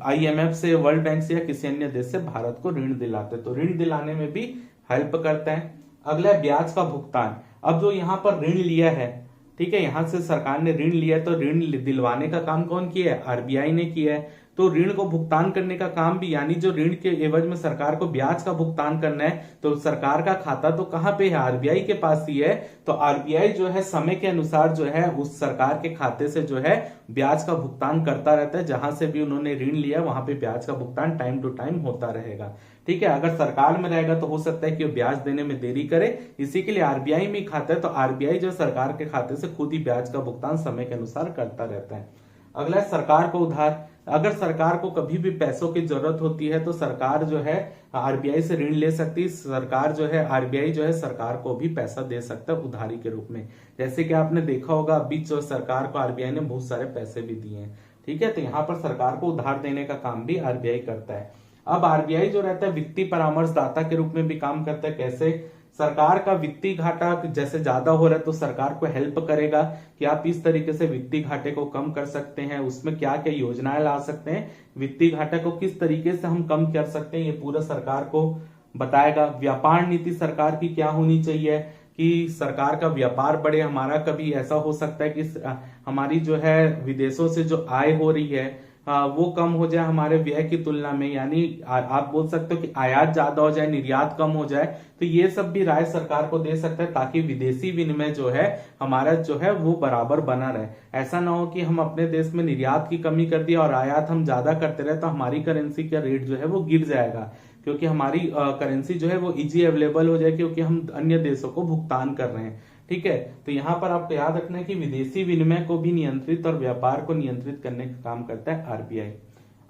आईएमएफ से, वर्ल्ड बैंक से या किसी अन्य देश से भारत को ऋण दिलाते, तो ऋण दिलाने में भी हेल्प करता है। अगला है ब्याज का भुगतान। अब जो यहाँ पर ऋण लिया है, ठीक है, यहां से सरकार ने ऋण लिया है, तो ऋण दिलवाने का काम कौन किया है? आरबीआई ने किया है। तो ऋण को भुगतान करने का काम भी, यानी जो ऋण के एवज में सरकार को ब्याज का भुगतान करना है, तो सरकार का खाता तो कहां पे है? आरबीआई के पास ही है। तो आरबीआई जो है समय के अनुसार जो है उस सरकार के खाते से जो है ब्याज का भुगतान करता रहता है। जहां से भी उन्होंने ऋण लिया वहां पे ब्याज का भुगतान टाइम टू टाइम होता रहेगा। ठीक है, अगर सरकार में रहेगा तो हो सकता है कि वो ब्याज देने में देरी करे, इसी के लिए आरबीआई में खाता है, तो आरबीआई जो सरकार के खाते से खुद ही ब्याज का भुगतान समय के अनुसार करता रहता है। अगला है सरकार को उधार। अगर सरकार को कभी भी पैसों की जरूरत होती है तो सरकार जो है आरबीआई से ऋण ले सकती है। सरकार जो है, आरबीआई जो है सरकार को भी पैसा दे सकता है उधारी के रूप में। जैसे कि आपने देखा होगा अभी जो सरकार को आरबीआई ने बहुत सारे पैसे भी दिए हैं। ठीक है, तो यहाँ पर सरकार को उधार देने का काम भी आरबीआई करता है। अब आरबीआई जो रहता है वित्तीय परामर्शदाता के रूप में भी काम करता है। कैसे? सरकार का वित्तीय घाटा जैसे ज्यादा हो रहा है तो सरकार को हेल्प करेगा कि आप इस तरीके से वित्तीय घाटे को कम कर सकते हैं, उसमें क्या क्या योजनाएं ला सकते हैं, वित्तीय घाटे को किस तरीके से हम कम कर सकते हैं, ये पूरा सरकार को बताएगा। व्यापार नीति सरकार की क्या होनी चाहिए कि सरकार का व्यापार बढ़े। हमारा कभी ऐसा हो सकता है कि हमारी जो है विदेशों से जो आय हो रही है वो कम हो जाए हमारे व्यय की तुलना में, यानी आप बोल सकते हो कि आयात ज्यादा हो जाए, निर्यात कम हो जाए। तो ये सब भी राय सरकार को दे सकता है ताकि विदेशी विनिमय जो है हमारा जो है वो बराबर बना रहे। ऐसा ना हो कि हम अपने देश में निर्यात की कमी कर दिया और आयात हम ज्यादा करते रहे तो हमारी करेंसी का रेट जो है वो गिर जाएगा, क्योंकि हमारी करेंसी जो है वो इजी अवेलेबल हो जाए, क्योंकि हम अन्य देशों को भुगतान कर रहे हैं। ठीक है, तो यहाँ पर आपको याद रखना है कि विदेशी विनिमय को भी नियंत्रित और व्यापार को नियंत्रित करने का काम करता है आरबीआई।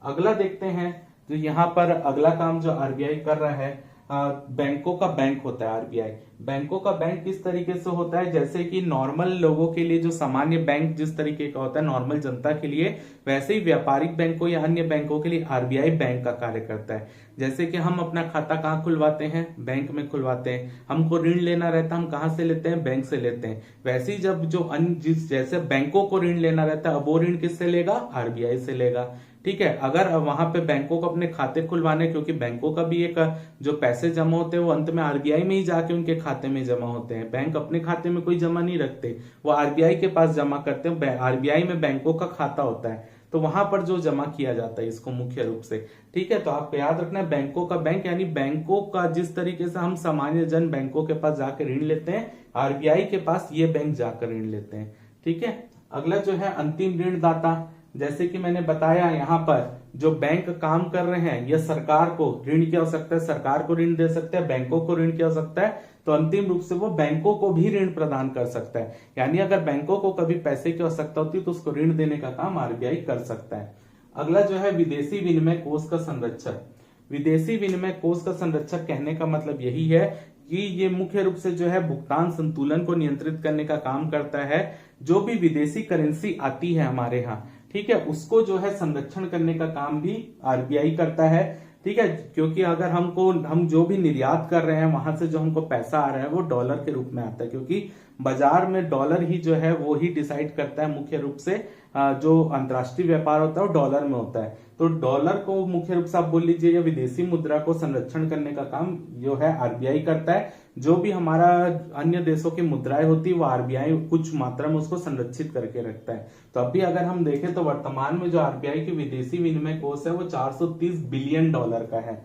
अगला देखते हैं, तो यहाँ पर अगला काम जो आरबीआई कर रहा है, बैंकों का बैंक होता है आरबीआई। बैंकों का बैंक किस तरीके से होता है? जैसे कि नॉर्मल लोगों के लिए जो सामान्य बैंक जिस तरीके का होता है नॉर्मल जनता के लिए, वैसे ही व्यापारिक बैंकों या अन्य बैंकों के लिए आरबीआई बैंक का कार्य करता है। जैसे कि हम अपना खाता कहाँ खुलवाते हैं? बैंक में खुलवाते हैं। हमको ऋण लेना रहता है, हम कहाँ से लेते हैं? बैंक से लेते हैं। वैसे ही जब जो अन्य जैसे बैंकों को ऋण लेना रहता है, अब वो ऋण किससे लेगा? आरबीआई से लेगा। ठीक है, अगर वहां पे बैंकों को अपने खाते खुलवाने, क्योंकि बैंकों का भी एक जो पैसे जमा होते हैं वो अंत में आरबीआई में ही जाके उनके खाते में जमा होते हैं। बैंक अपने खाते में कोई जमा नहीं रखते, वो आरबीआई के पास जमा करते हैं। आरबीआई में बैंकों का खाता होता है, तो वहां पर जो जमा किया जाता है इसको मुख्य रूप से। ठीक है, तो आपको याद रखना है बैंकों का बैंक, यानी बैंकों का जिस तरीके से हम सामान्य जन बैंकों के पास जाकर ऋण लेते हैं, आरबीआई के पास ये बैंक जाकर ऋण लेते हैं। ठीक है, अगला जो है अंतिम ऋणदाता। जैसे कि मैंने बताया यहाँ पर जो बैंक काम कर रहे हैं, यह सरकार को ऋण की आवश्यकता है, सरकार को ऋण दे सकते हैं, बैंकों को ऋण की आवश्यकता है, तो अंतिम रूप से वो बैंकों को भी ऋण प्रदान कर सकता है। यानी अगर बैंकों को कभी पैसे की आवश्यकता होती है तो उसको ऋण देने का काम आरबीआई कर सकता है। अगला जो है विदेशी विनिमय कोष का संरक्षक। विदेशी विनिमय कोष का संरक्षक कहने का मतलब यही है कि ये मुख्य रूप से जो है भुगतान संतुलन को नियंत्रित करने का काम करता है। जो भी विदेशी करेंसी आती है हमारे यहाँ, ठीक है, उसको जो है संरक्षण करने का काम भी आरबीआई करता है। ठीक है, क्योंकि अगर हम जो भी निर्यात कर रहे हैं वहां से जो हमको पैसा आ रहा है वो डॉलर के रूप में आता है, क्योंकि बाजार में डॉलर ही जो है वो ही डिसाइड करता है मुख्य रूप से। जो अंतर्राष्ट्रीय व्यापार होता है वो डॉलर में होता है, तो डॉलर को मुख्य रूप से आप बोल लीजिए या विदेशी मुद्रा को संरक्षण करने का काम जो है आरबीआई करता है। जो भी हमारा अन्य देशों की मुद्राएं होती है वो आरबीआई कुछ मात्रा में उसको संरक्षित करके रखता है। तो अभी अगर हम देखें तो वर्तमान में जो आरबीआई की विदेशी विनिमय कोष है वो 430 बिलियन डॉलर का है।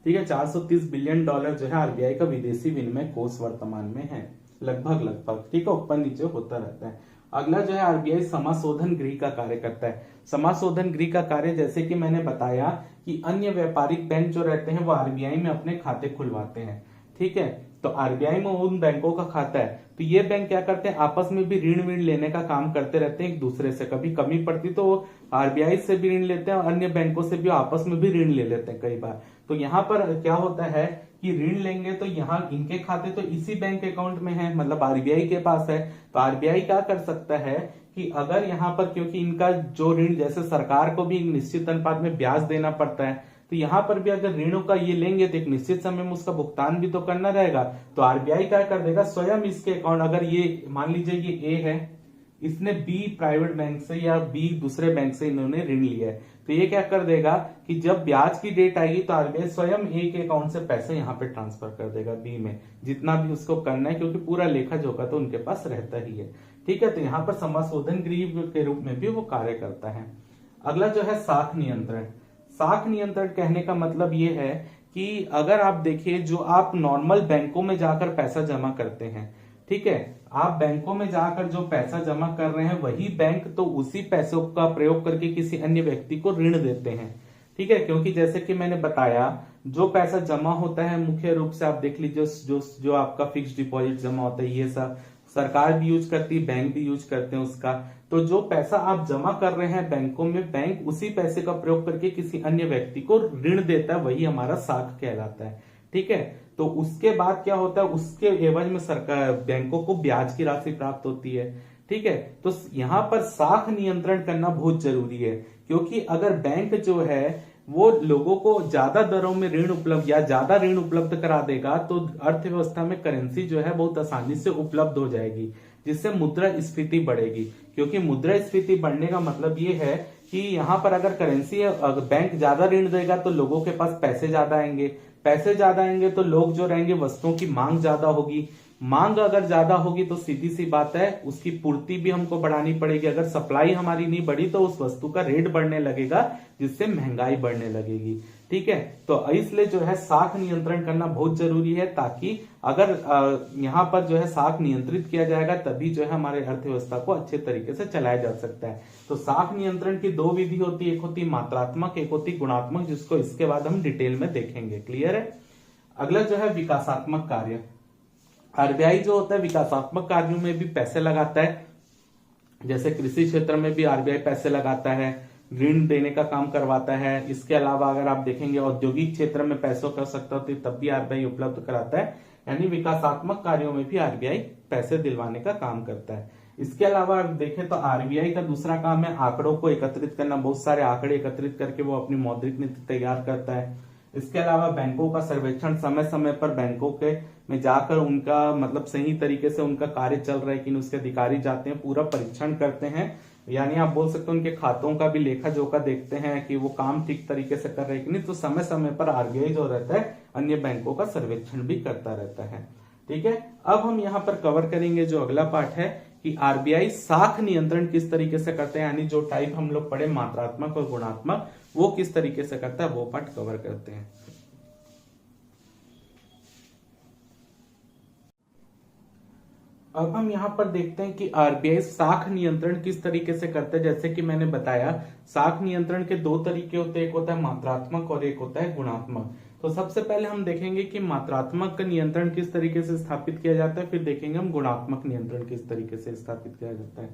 ठीक है, 430 बिलियन डॉलर जो है आरबीआई का विदेशी विनिमय कोष वर्तमान में है, लगभग। ठीक है, ऊपर नीचे होता रहता है। अगला जो है आरबीआई समाशोधन गृह का कार्य करता है। समाशोधन गृह का कार्य, जैसे कि मैंने बताया कि अन्य व्यापारिक बैंक जो रहते हैं वो आरबीआई में अपने खाते खुलवाते हैं। ठीक है। तो आरबीआई में उन बैंकों का खाता है, तो ये बैंक क्या करते हैं, आपस में भी ऋण वीण लेने का काम करते रहते हैं एक दूसरे से। कभी कमी पड़ती तो वो आरबीआई से भी ऋण लेते हैं और अन्य बैंकों से भी आपस में भी ऋण ले लेते हैं कई बार। तो यहाँ पर क्या होता है कि ऋण लेंगे तो यहाँ इनके खाते तो इसी बैंक अकाउंट में है, मतलब आरबीआई के पास है। तो आरबीआई क्या कर सकता है कि अगर यहाँ पर, क्योंकि इनका जो ऋण, जैसे सरकार को भी एक निश्चित अनुपात में ब्याज देना पड़ता है, तो यहाँ पर भी अगर ऋणों का ये लेंगे तो एक निश्चित समय में उसका भुगतान भी तो करना रहेगा। तो आरबीआई क्या कर देगा, स्वयं इसके अकाउंट, अगर ये मान लीजिए ये ए है, इसने बी प्राइवेट बैंक से या बी दूसरे बैंक से इन्होंने ऋण लिया है, तो ये क्या कर देगा कि जब ब्याज की डेट आएगी तो आरबीआई स्वयं ए के अकाउंट से पैसे यहाँ पे ट्रांसफर कर देगा बी में, जितना भी उसको करना है, क्योंकि पूरा लेखा जोखा तो उनके पास रहता ही है। ठीक है, तो यहाँ पर समाशोधन गृह के रूप में भी वो कार्य करता है। अगला जो है साख नियंत्रण। साख नियंत्रण कहने का मतलब ये है कि अगर आप देखिए, जो आप नॉर्मल बैंकों में जाकर पैसा जमा करते हैं, ठीक है, आप बैंकों में जाकर जो पैसा जमा कर रहे हैं, वही बैंक तो उसी पैसों का प्रयोग करके किसी अन्य व्यक्ति को ऋण देते हैं। ठीक है, क्योंकि जैसे कि मैंने बताया, जो पैसा जमा होता है मुख्य रूप से आप देख लीजिए, जो आपका फिक्स डिपॉजिट जमा होता है, ये सब सरकार भी यूज करती है, बैंक भी यूज करते हैं उसका। तो जो पैसा आप जमा कर रहे हैं बैंकों में, बैंक उसी पैसे का प्रयोग करके किसी अन्य व्यक्ति को ऋण देता है, वही हमारा साख कहलाता है। ठीक है, तो उसके बाद क्या होता है, उसके एवज में सरकार, बैंकों को ब्याज की राशि प्राप्त होती है। ठीक है, तो यहाँ पर साख नियंत्रण करना बहुत जरूरी है, क्योंकि अगर बैंक जो है वो लोगों को ज्यादा दरों में ऋण उपलब्ध या ज्यादा ऋण उपलब्ध करा देगा, तो अर्थव्यवस्था में करेंसी जो है बहुत आसानी से उपलब्ध हो जाएगी, जिससे मुद्रा स्फीति बढ़ेगी। क्योंकि मुद्रा स्फीति बढ़ने का मतलब ये है कि यहाँ पर अगर करेंसी, अगर बैंक ज्यादा ऋण देगा तो लोगों के पास पैसे ज्यादा आएंगे, पैसे ज्यादा आएंगे तो लोग जो रहेंगे, वस्तुओं की मांग ज्यादा होगी, मांग अगर ज्यादा होगी तो सीधी सी बात है उसकी पूर्ति भी हमको बढ़ानी पड़ेगी। अगर सप्लाई हमारी नहीं बढ़ी तो उस वस्तु का रेट बढ़ने लगेगा, जिससे महंगाई बढ़ने लगेगी। ठीक है, तो इसलिए जो है साख नियंत्रण करना बहुत जरूरी है, ताकि अगर यहाँ पर जो है साख नियंत्रित किया जाएगा, तभी जो है हमारे अर्थव्यवस्था को अच्छे तरीके से चलाया जा सकता है। तो साख नियंत्रण की दो विधि होती है, एक होती मात्रात्मक, एक होती गुणात्मक, जिसको इसके बाद हम डिटेल में देखेंगे। क्लियर है। अगला जो है विकासात्मक कार्य। आरबीआई जो होता है विकासात्मक कार्यों में भी पैसे लगाता है, जैसे कृषि क्षेत्र में भी आरबीआई पैसे लगाता है, ऋण देने का काम करवाता है। इसके अलावा अगर आप देखेंगे औद्योगिक क्षेत्र में पैसों की आवश्यकता होती है, तब भी आरबीआई उपलब्ध कराता है। यानी विकासात्मक कार्यों में भी आरबीआई पैसे दिलवाने का काम करता है। इसके अलावा आप देखें तो आरबीआई का दूसरा काम है आंकड़ों को एकत्रित करना, बहुत सारे आंकड़े एकत्रित करके वो अपनी मौद्रिक नीति तैयार करता है। इसके अलावा बैंकों का सर्वेक्षण, समय समय पर बैंकों के में जाकर उनका मतलब सही तरीके से उनका कार्य चल रहा है कि नहीं, उसके अधिकारी जाते हैं, पूरा परीक्षण करते हैं। यानी आप बोल सकते हैं उनके खातों का भी लेखा जोखा देखते हैं कि वो काम ठीक तरीके से कर रहे हैं कि नहीं। तो समय समय पर आरबीआई जो रहता है अन्य बैंकों का सर्वेक्षण भी करता रहता है। ठीक है, अब हम यहाँ पर कवर करेंगे जो अगला पार्ट है कि आरबीआई साख नियंत्रण किस तरीके से करते हैं, यानी जो टाइप हम लोग पढ़े मात्रात्मक और गुणात्मक, वो किस तरीके से करता है, वो पार्ट कवर करते हैं। अब हम यहाँ पर देखते हैं कि आरबीआई साख नियंत्रण किस तरीके से करता है। जैसे कि मैंने बताया, साख नियंत्रण के दो तरीके होते हैं, एक होता है मात्रात्मक और एक होता है गुणात्मक। तो सबसे पहले हम देखेंगे कि मात्रात्मक नियंत्रण किस तरीके से स्थापित किया जाता है, फिर देखेंगे हम गुणात्मक नियंत्रण किस तरीके से स्थापित किया जाता है।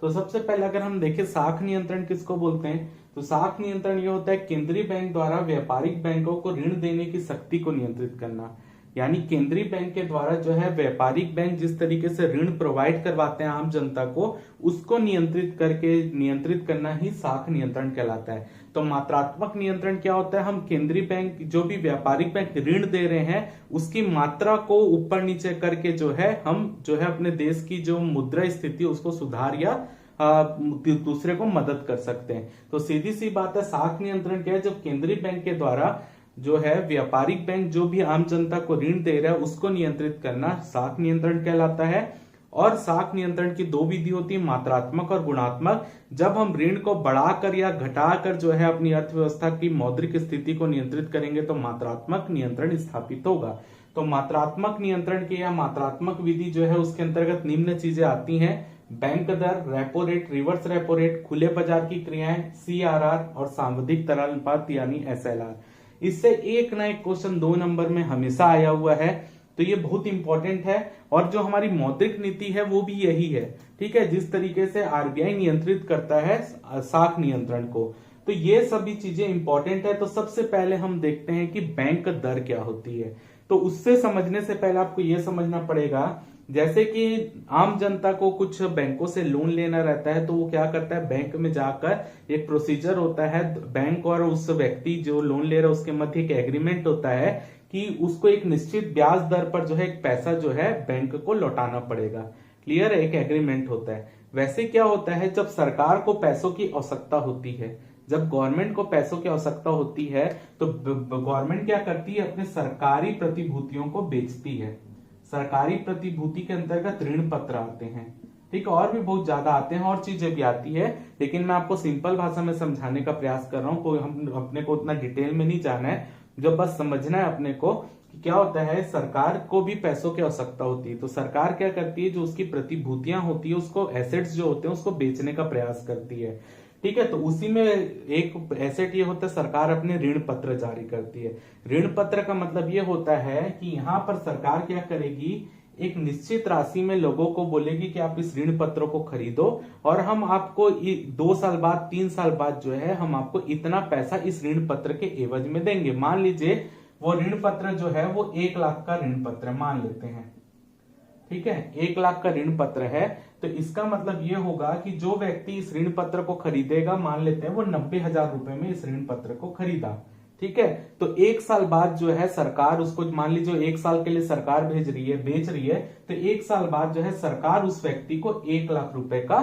तो सबसे पहले अगर हम देखें साख नियंत्रण किसको बोलते हैं, तो साख नियंत्रण ये होता है केंद्रीय बैंक द्वारा व्यापारिक बैंकों को ऋण देने की शक्ति को नियंत्रित करना। यानी केंद्रीय बैंक के द्वारा जो है व्यापारिक बैंक जिस तरीके से ऋण प्रोवाइड करवाते हैं आम जनता को, उसको नियंत्रित करना ही साख नियंत्रण कहलाता है। तो मात्रात्मक नियंत्रण क्या होता है, हम केंद्रीय बैंक, जो भी व्यापारिक बैंक ऋण दे रहे हैं, उसकी मात्रा को ऊपर नीचे करके जो है हम जो है अपने देश की जो मुद्रा स्थिति उसको सुधार या दूसरे को मदद कर सकते हैं। तो सीधी सी बात है, साख नियंत्रण क्या है, जब केंद्रीय बैंक के द्वारा जो है व्यापारिक बैंक जो भी आम जनता को ऋण दे रहा है उसको नियंत्रित करना साख नियंत्रण कहलाता है। और साख नियंत्रण की दो विधि होती है, मात्रात्मक और गुणात्मक। जब हम ऋण को बढ़ाकर या घटाकर जो है अपनी अर्थव्यवस्था की मौद्रिक स्थिति को नियंत्रित करेंगे तो मात्रात्मक नियंत्रण स्थापित होगा। तो मात्रात्मक नियंत्रण की या मात्रात्मक विधि जो है उसके अंतर्गत निम्न चीजें आती हैं: बैंक दर, repo rate, reverse repo rate, खुले बाजार की क्रियाएं, सीआरआर और सांविधिक तरल अनुपात यानी एसएलआर। इससे एक ना एक क्वेश्चन 2 नंबर में हमेशा आया हुआ है। तो ये बहुत इंपॉर्टेंट है। और जो हमारी मौद्रिक नीति है वो भी यही है, ठीक है, जिस तरीके से आरबीआई नियंत्रित करता है साख नियंत्रण को। तो ये सभी चीजें इंपॉर्टेंट है। तो सबसे पहले हम देखते हैं कि बैंक दर क्या होती है। तो उससे समझने से पहले आपको ये समझना पड़ेगा, जैसे कि आम जनता को कुछ बैंकों से लोन लेना रहता है, तो वो क्या करता है, बैंक में जाकर एक प्रोसीजर होता है, बैंक और उस व्यक्ति जो लोन ले रहा है उसके मध्य एक एग्रीमेंट होता है कि उसको एक निश्चित ब्याज दर पर जो है एक पैसा जो है बैंक को लौटाना पड़ेगा। क्लियर है, एक एग्रीमेंट होता है। वैसे क्या होता है, जब सरकार को पैसों की आवश्यकता होती है, जब गवर्नमेंट को पैसों की आवश्यकता होती है, तो गवर्नमेंट क्या करती है, अपने सरकारी प्रतिभूतियों को बेचती है। सरकारी प्रतिभूति के अंतर्गत ऋण पत्र आते हैं, ठीक है, और भी बहुत ज्यादा आते हैं, और चीजें भी आती है, लेकिन मैं आपको सिंपल भाषा में समझाने का प्रयास कर रहा हूं। कोई हम अपने को उतना डिटेल में नहीं जाना है, जो बस समझना है अपने को कि क्या होता है, सरकार को भी पैसों की आवश्यकता होती है। तो सरकार क्या करती है, जो उसकी प्रतिभूतियां होती है, उसको एसेट्स जो होते हैं उसको बेचने का प्रयास करती है, ठीक है। तो उसी में एक एसेट ये होता है, सरकार अपने ऋण पत्र जारी करती है। ऋण पत्र का मतलब ये होता है कि यहाँ पर सरकार क्या करेगी, एक निश्चित राशि में लोगों को बोलेगी कि आप इस ऋण पत्र को खरीदो और हम आपको 2 साल बाद 3 साल बाद जो है हम आपको इतना पैसा इस ऋण पत्र के एवज में देंगे। मान लीजिए वो ऋण पत्र जो है वो 1 लाख का ऋण पत्र मान लेते हैं, ठीक है, 1 लाख का ऋण पत्र है। तो इसका मतलब ये होगा कि जो व्यक्ति इस ऋण पत्र को खरीदेगा, मान लेते हैं वो 90,000 रुपए में इस ऋण पत्र को खरीदा, ठीक है। तो 1 साल बाद जो है सरकार उसको, मान लीजिए 1 साल के लिए सरकार भेज रही है, बेच रही है, तो 1 साल बाद जो है सरकार उस व्यक्ति को 1 लाख रुपए का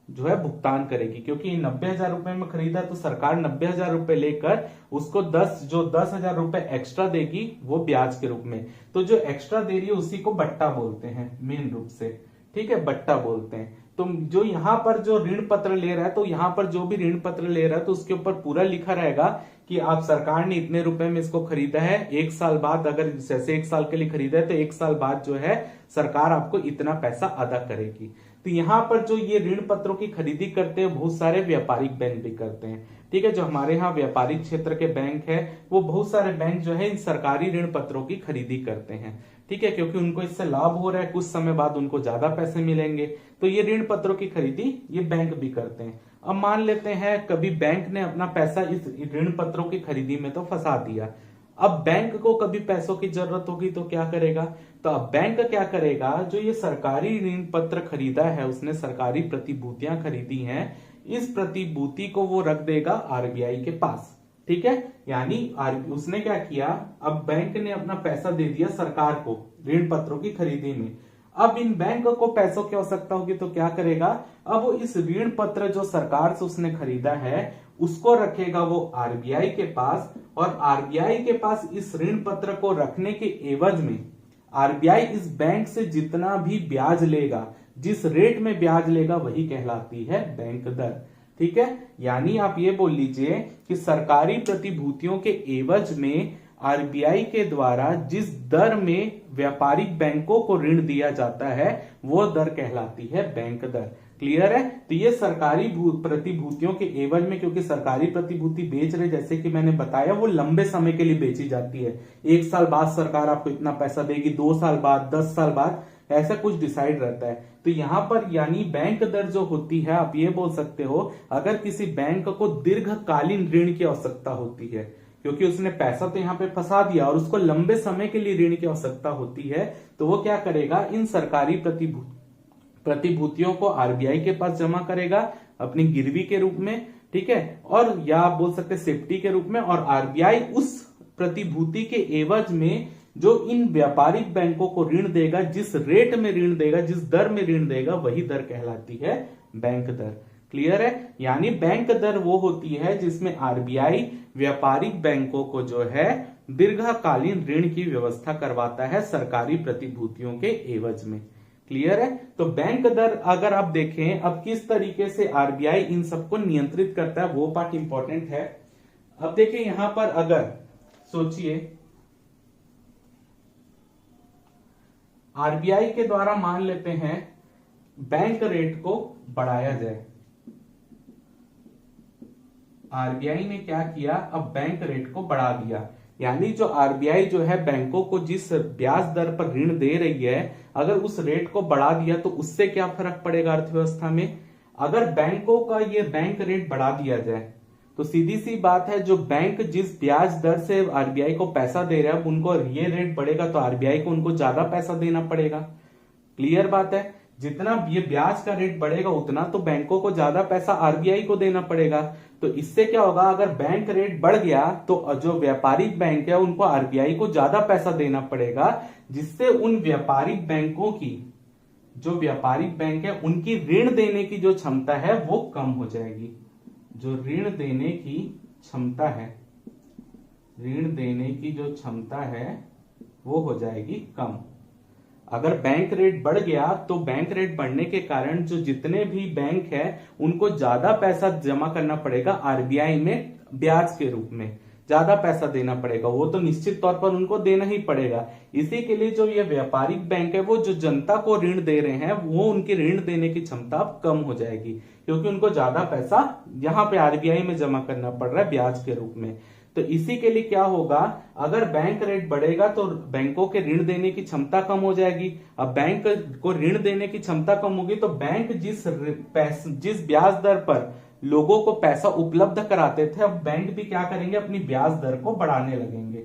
जो है भुगतान करेगी, क्योंकि 90,000 रुपए में खरीदा, तो सरकार 90,000 रुपए लेकर उसको 10,000 रुपए एक्स्ट्रा देगी, वो ब्याज के रूप में। तो जो एक्स्ट्रा दे रही है उसी को बट्टा बोलते हैं मेन रूप से, ठीक है, बट्टा बोलते हैं। तो जो यहाँ पर जो ऋण पत्र ले रहा है, तो यहाँ पर जो भी ऋण पत्र ले रहा है तो उसके ऊपर पूरा लिखा रहेगा कि आप, सरकार ने इतने रुपए में इसको खरीदा है, 1 साल बाद, अगर जैसे 1 साल के लिए खरीदा है तो 1 साल बाद जो है सरकार आपको इतना पैसा अदा करेगी। तो यहाँ पर जो ये ऋण पत्रों की खरीदी करते हैं बहुत सारे व्यापारिक बैंक भी करते हैं, ठीक है। जो हमारे यहाँ व्यापारिक क्षेत्र के बैंक है, वो बहुत सारे बैंक जो है इन सरकारी ऋण पत्रों की खरीदी करते हैं, ठीक है, क्योंकि उनको इससे लाभ हो रहा है, कुछ समय बाद उनको ज्यादा पैसे मिलेंगे, तो ये ऋण पत्रों की खरीदी ये बैंक भी करते हैं। अब मान लेते हैं कभी बैंक ने अपना पैसा इस ऋण पत्रों की खरीदी में तो फंसा दिया, अब बैंक को कभी पैसों की जरूरत होगी तो क्या करेगा, तो अब बैंक क्या करेगा, जो ये सरकारी ऋण पत्र खरीदा है, उसने सरकारी प्रतिभूतियां खरीदी हैं, इस प्रतिभूति को वो रख देगा आरबीआई के पास, ठीक है। यानी उसने क्या किया, अब बैंक ने अपना पैसा दे दिया सरकार को ऋण पत्रों की खरीदी में। अब इन बैंक को पैसों की आवश्यकता होगी तो क्या करेगा, अब वो इस ऋण पत्र जो सरकार से उसने खरीदा है उसको रखेगा वो आरबीआई के पास, और आरबीआई के पास इस ऋण पत्र को रखने के एवज में आरबीआई इस बैंक से जितना भी ब्याज लेगा, जिस रेट में ब्याज लेगा, वही कहलाती है बैंक दर, ठीक है। यानी आप ये बोल लीजिए कि सरकारी प्रतिभूतियों के एवज में आरबीआई के द्वारा जिस दर में व्यापारिक बैंकों को ऋण दिया जाता है वो दर कहलाती है बैंक दर। क्लियर है। तो ये सरकारी प्रतिभूतियों के एवज में, क्योंकि सरकारी प्रतिभूति बेच रहे, जैसे कि मैंने बताया, वो लंबे समय के लिए बेची जाती है। 1 साल बाद सरकार आपको इतना पैसा देगी, 2 साल बाद, 10 साल बाद, ऐसा कुछ डिसाइड रहता है। तो यहां पर यानी बैंक दर जो होती है, आप ये बोल सकते हो, अगर किसी बैंक को दीर्घकालीन ऋण की आवश्यकता होती है, क्योंकि उसने पैसा तो यहाँ पे फंसा दिया और उसको लंबे समय के लिए ऋण की आवश्यकता होती है, तो वो क्या करेगा, इन सरकारी प्रतिभूतियों को आरबीआई के पास जमा करेगा अपनी गिरवी के रूप में, ठीक है, और या आप बोल सकते सेफ्टी के रूप में, और आरबीआई उस प्रतिभूति के एवज में जो इन व्यापारिक बैंकों को ऋण देगा, जिस रेट में ऋण देगा, जिस दर में ऋण देगा, वही दर कहलाती है बैंक दर। क्लियर है। यानी बैंक दर वो होती है जिसमें आरबीआई व्यापारिक बैंकों को जो है दीर्घकालीन ऋण की व्यवस्था करवाता है सरकारी प्रतिभूतियों के एवज में। क्लियर है। तो बैंक दर अगर आप देखें, अब किस तरीके से आरबीआई इन सबको नियंत्रित करता है वो पार्ट इंपॉर्टेंट है। अब देखिए यहां पर अगर सोचिए आरबीआई के द्वारा मान लेते हैं बैंक रेट को बढ़ाया जाए, आरबीआई ने क्या किया, अब बैंक रेट को बढ़ा दिया, यानी जो आरबीआई जो है बैंकों को जिस ब्याज दर पर ऋण दे रही है, अगर उस रेट को बढ़ा दिया तो उससे क्या फर्क पड़ेगा अर्थव्यवस्था में। अगर बैंकों का ये बैंक रेट बढ़ा दिया जाए तो सीधी सी बात है, जो बैंक जिस ब्याज दर से आरबीआई को पैसा दे रहा है, उनको ये रेट बढ़ेगा तो आरबीआई को उनको ज्यादा पैसा देना पड़ेगा। क्लियर बात है, जितना ये ब्याज का रेट बढ़ेगा उतना तो बैंकों को ज्यादा पैसा आरबीआई को देना पड़ेगा। तो इससे क्या होगा, अगर बैंक रेट बढ़ गया तो जो व्यापारिक बैंक है उनको आरबीआई को ज्यादा पैसा देना पड़ेगा, जिससे उन व्यापारिक बैंकों की, जो व्यापारिक बैंक है उनकी ऋण देने की जो क्षमता है वो कम हो जाएगी। जो ऋण देने की क्षमता है, ऋण देने की जो क्षमता है वो हो जाएगी कम। अगर बैंक रेट बढ़ गया तो बैंक रेट बढ़ने के कारण जो जितने भी बैंक है उनको ज्यादा पैसा जमा करना पड़ेगा आरबीआई में, ब्याज के रूप में ज्यादा पैसा देना पड़ेगा। वो तो निश्चित तौर पर उनको देना ही पड़ेगा। इसी के लिए जो ये व्यापारिक बैंक है वो जो जनता को ऋण दे रहे हैं वो उनकी ऋण देने की क्षमता अब कम हो जाएगी, क्योंकि उनको ज्यादा पैसा यहाँ पे आरबीआई में जमा करना पड़ रहा है ब्याज के रूप में। तो इसी के लिए क्या होगा, अगर बैंक रेट बढ़ेगा तो बैंकों के ऋण देने की क्षमता कम हो जाएगी। अब बैंक को ऋण देने की क्षमता कम होगी तो बैंक जिस ब्याज दर पर लोगों को पैसा उपलब्ध कराते थे, अब बैंक भी क्या करेंगे, अपनी ब्याज दर को बढ़ाने लगेंगे।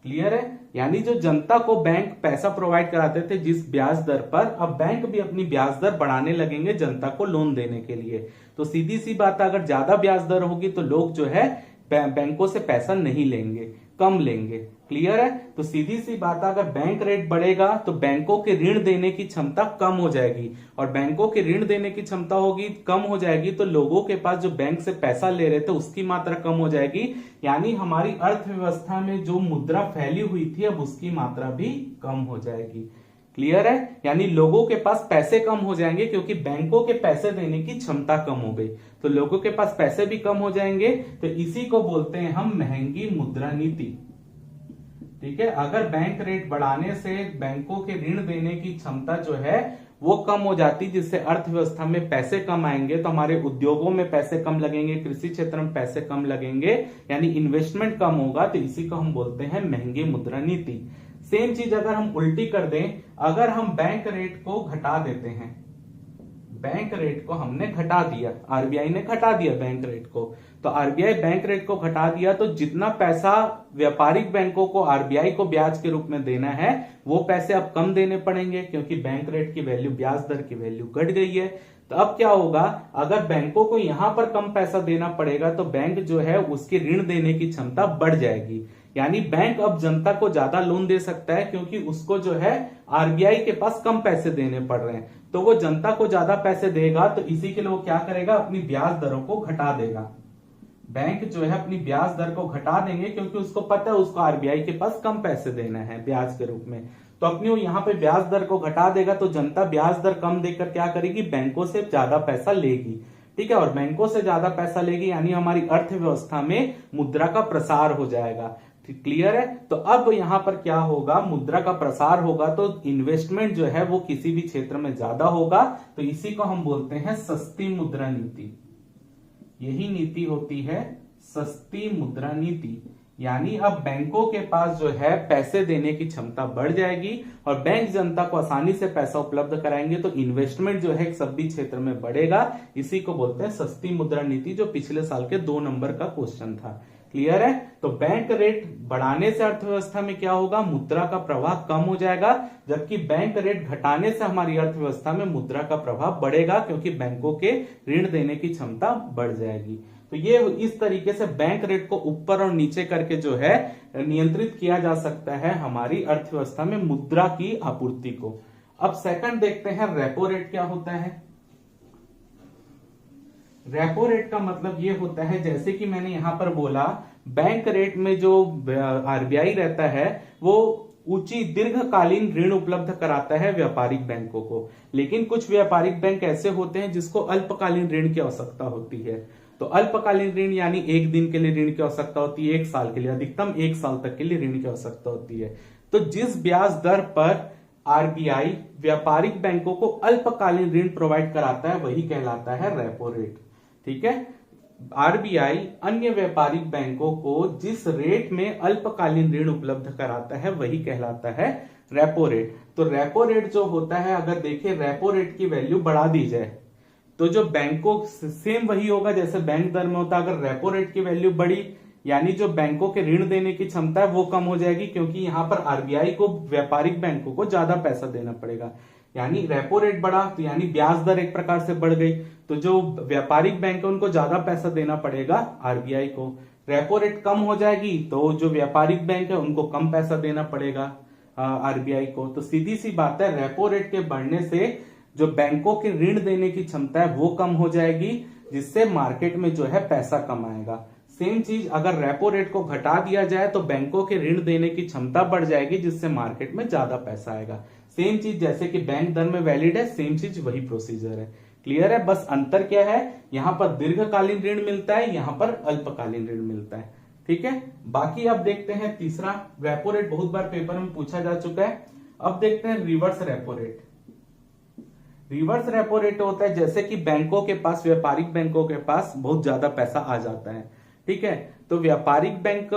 क्लियर है, यानी जो जनता को बैंक पैसा प्रोवाइड कराते थे जिस ब्याज दर पर, अब बैंक भी अपनी ब्याज दर बढ़ाने लगेंगे जनता को लोन देने के लिए। तो सीधी सी बात है, अगर ज्यादा ब्याज दर होगी तो लोग जो है बैंकों से पैसा नहीं लेंगे, कम लेंगे। क्लियर है, तो सीधी सी बात है, अगर बैंक रेट बढ़ेगा तो बैंकों के ऋण देने की क्षमता कम हो जाएगी, और बैंकों के ऋण देने की क्षमता होगी कम हो जाएगी तो लोगों के पास जो बैंक से पैसा ले रहे थे उसकी मात्रा कम हो जाएगी। यानी हमारी अर्थव्यवस्था में जो मुद्रा फैली हुई थी अब उसकी मात्रा भी कम हो जाएगी। क्लियर है, यानी लोगों के पास पैसे कम हो जाएंगे क्योंकि बैंकों के पैसे देने की क्षमता कम हो गई, तो लोगों के पास पैसे भी कम हो जाएंगे। तो इसी को बोलते हैं हम महंगी मुद्रा नीति। ठीक है, अगर बैंक रेट बढ़ाने से बैंकों के ऋण देने की क्षमता जो है वो कम हो जाती, जिससे अर्थव्यवस्था में पैसे कम आएंगे, तो हमारे उद्योगों में पैसे कम लगेंगे, कृषि क्षेत्र में पैसे कम लगेंगे, यानी इन्वेस्टमेंट कम होगा। तो इसी को हम बोलते हैं महंगी मुद्रा नीति। सेम चीज अगर हम उल्टी कर दें, अगर हम बैंक रेट को घटा देते हैं, बैंक रेट को हमने घटा दिया, आरबीआई ने घटा दिया बैंक रेट को, तो आरबीआई बैंक रेट को घटा दिया तो जितना पैसा व्यापारिक बैंकों को आरबीआई को ब्याज के रूप में देना है वो पैसे अब कम देने पड़ेंगे, क्योंकि बैंक रेट की वैल्यू, ब्याज दर की वैल्यू घट गई है। तो अब क्या होगा, अगर बैंकों को यहां पर कम पैसा देना पड़ेगा तो बैंक जो है उसकी ऋण देने की क्षमता बढ़ जाएगी। यानी बैंक अब जनता को ज्यादा लोन दे सकता है, क्योंकि उसको जो है आरबीआई के पास कम पैसे देने पड़ रहे हैं, तो वो जनता को ज्यादा पैसे देगा। तो इसी के लिए वो क्या करेगा, अपनी ब्याज दरों को घटा देगा। बैंक जो है अपनी ब्याज दर को घटा देंगे, क्योंकि उसको पता है उसको आरबीआई के पास कम पैसे देना है ब्याज के रूप में। तो अपनी वो यहाँ पे ब्याज दर को घटा देगा, तो जनता ब्याज दर कम देकर क्या करेगी, बैंकों से ज्यादा पैसा लेगी। ठीक है, और बैंकों से ज्यादा पैसा लेगी यानी हमारी अर्थव्यवस्था में मुद्रा का प्रसार हो जाएगा। क्लियर है, तो अब यहां पर क्या होगा, मुद्रा का प्रसार होगा तो इन्वेस्टमेंट जो है वो किसी भी क्षेत्र में ज्यादा होगा। तो इसी को हम बोलते हैं सस्ती मुद्रा नीति। यही नीति होती है सस्ती मुद्रा नीति। यानी अब बैंकों के पास जो है पैसे देने की क्षमता बढ़ जाएगी और बैंक जनता को आसानी से पैसा उपलब्ध कराएंगे, तो इन्वेस्टमेंट जो है सभी क्षेत्र में बढ़ेगा। इसी को बोलते हैं सस्ती मुद्रा नीति, जो पिछले साल के 2 नंबर का क्वेश्चन था। क्लियर है, तो बैंक रेट बढ़ाने से अर्थव्यवस्था में क्या होगा, मुद्रा का प्रवाह कम हो जाएगा, जबकि बैंक रेट घटाने से हमारी अर्थव्यवस्था में मुद्रा का प्रभाव बढ़ेगा, क्योंकि बैंकों के ऋण देने की क्षमता बढ़ जाएगी। तो ये इस तरीके से बैंक रेट को ऊपर और नीचे करके जो है नियंत्रित किया जा सकता है हमारी अर्थव्यवस्था में मुद्रा की आपूर्ति को। अब सेकंड देखते हैं रेपो रेट क्या होता है। रेपो रेट का मतलब ये होता है, जैसे कि मैंने यहां पर बोला, बैंक रेट में जो आरबीआई रहता है वो ऊंची दीर्घकालीन ऋण उपलब्ध कराता है व्यापारिक बैंकों को, लेकिन कुछ व्यापारिक बैंक ऐसे होते हैं जिसको अल्पकालीन ऋण की आवश्यकता होती है। तो अल्पकालीन ऋण यानी 1 दिन के लिए ऋण की आवश्यकता होती है, 1 साल के लिए, अधिकतम 1 साल तक के लिए ऋण की आवश्यकता होती है। तो जिस ब्याज दर पर आरबीआई व्यापारिक बैंकों को अल्पकालीन ऋण प्रोवाइड कराता है वही कहलाता है रेपो रेट। ठीक है, आरबीआई अन्य व्यापारिक बैंकों को जिस रेट में अल्पकालीन ऋण उपलब्ध कराता है वही कहलाता है रेपो रेट। तो रेपो रेट जो होता है, अगर देखिए रेपो रेट की वैल्यू बढ़ा दी जाए तो जो बैंकों सेम वही होगा जैसे बैंक दर में होता है। अगर रेपो रेट की वैल्यू बढ़ी यानी जो बैंकों के ऋण देने की क्षमता है वो कम हो जाएगी, क्योंकि यहां पर आरबीआई को व्यापारिक बैंकों को ज्यादा पैसा देना पड़ेगा। यानी रेपो रेट बढ़ा तो यानी ब्याज दर एक प्रकार से बढ़ गई, तो जो व्यापारिक बैंक है उनको ज्यादा पैसा देना पड़ेगा आरबीआई को। रेपो रेट कम हो जाएगी तो जो व्यापारिक बैंक है उनको कम पैसा देना पड़ेगा आरबीआई को। तो सीधी सी बात है, रेपो रेट के बढ़ने से जो बैंकों के ऋण देने की क्षमता है वो कम हो जाएगी, जिससे मार्केट में जो है पैसा कम आएगा। सेम चीज अगर रेपो रेट को घटा दिया जाए तो बैंकों के ऋण देने की क्षमता बढ़ जाएगी, जिससे मार्केट में ज्यादा पैसा आएगा। सेम चीज जैसे कि बैंक दर में वैलिड है, सेम चीज वही प्रोसीजर है। क्लियर है? बस अंतर क्या है, यहां पर दीर्घकालीन ऋण मिलता है, यहां पर अल्पकालीन ऋण मिलता है। ठीक है, बाकी अब देखते हैं तीसरा। रेपो रेट बहुत बार पेपर में पूछा जा चुका है। अब देखते हैं reverse repo rate. Reverse repo rate होता है जैसे कि बैंकों के पास, व्यापारिक बैंकों के पास बहुत ज्यादा पैसा आ जाता है। ठीक है, तो व्यापारिक बैंक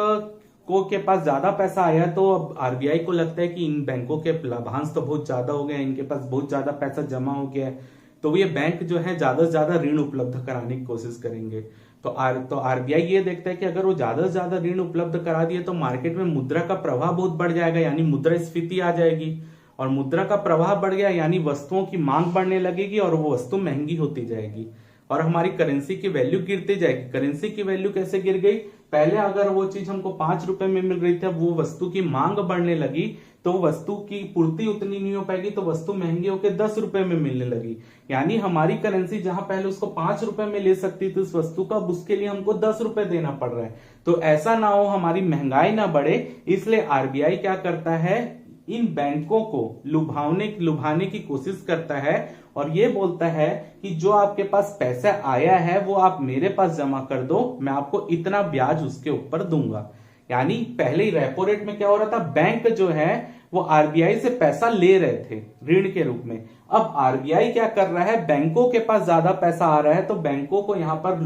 को के पास ज्यादा पैसा आया तो अब आरबीआई को लगता है कि इन बैंकों के लाभांश तो बहुत ज्यादा हो गए, इनके पास बहुत ज्यादा पैसा जमा हो गया है, तो ये बैंक जो है ज्यादा से ज्यादा ऋण उपलब्ध कराने की कोशिश करेंगे। तो आरबीआई ये देखता है कि अगर वो ज्यादा से ज्यादा ऋण उपलब्ध करा दिए तो मार्केट में मुद्रा का प्रवाह बहुत बढ़ जाएगा, यानी मुद्रास्फीति आ जाएगी। और मुद्रा का प्रवाह बढ़ गया यानी वस्तुओं की मांग बढ़ने लगेगी और वो वस्तु महंगी होती जाएगी और हमारी करेंसी की वैल्यू गिरती जाएगी। करेंसी की वैल्यू कैसे गिर गई, पहले अगर वो चीज हमको 5 रुपए में मिल रही थी, अब वो वस्तु की मांग बढ़ने लगी तो वस्तु की पूर्ति उतनी नहीं हो पाएगी, तो वस्तु महंगी होकर 10 रुपए में मिलने लगी। यानी हमारी करेंसी जहां पहले उसको 5 रुपए में ले सकती थी उस वस्तु का, अब उसके लिए हमको 10 रुपए देना पड़ रहा है। तो ऐसा ना हो, हमारी महंगाई ना बढ़े, इसलिए आरबीआई क्या करता है, इन बैंकों को लुभाने की कोशिश करता है और ये बोलता है कि जो आपके पास पैसा आया है वो आप मेरे पास जमा कर दो, मैं आपको इतना ब्याज उसके ऊपर दूंगा। यानी पहले ही रेपो रेट में क्या हो रहा था, बैंक जो है वो आरबीआई से पैसा ले रहे थे ऋण के रूप में। अब आरबीआई क्या कर रहा है, बैंकों के पास ज्यादा पैसा आ रहा है तो बैंकों को यहां पर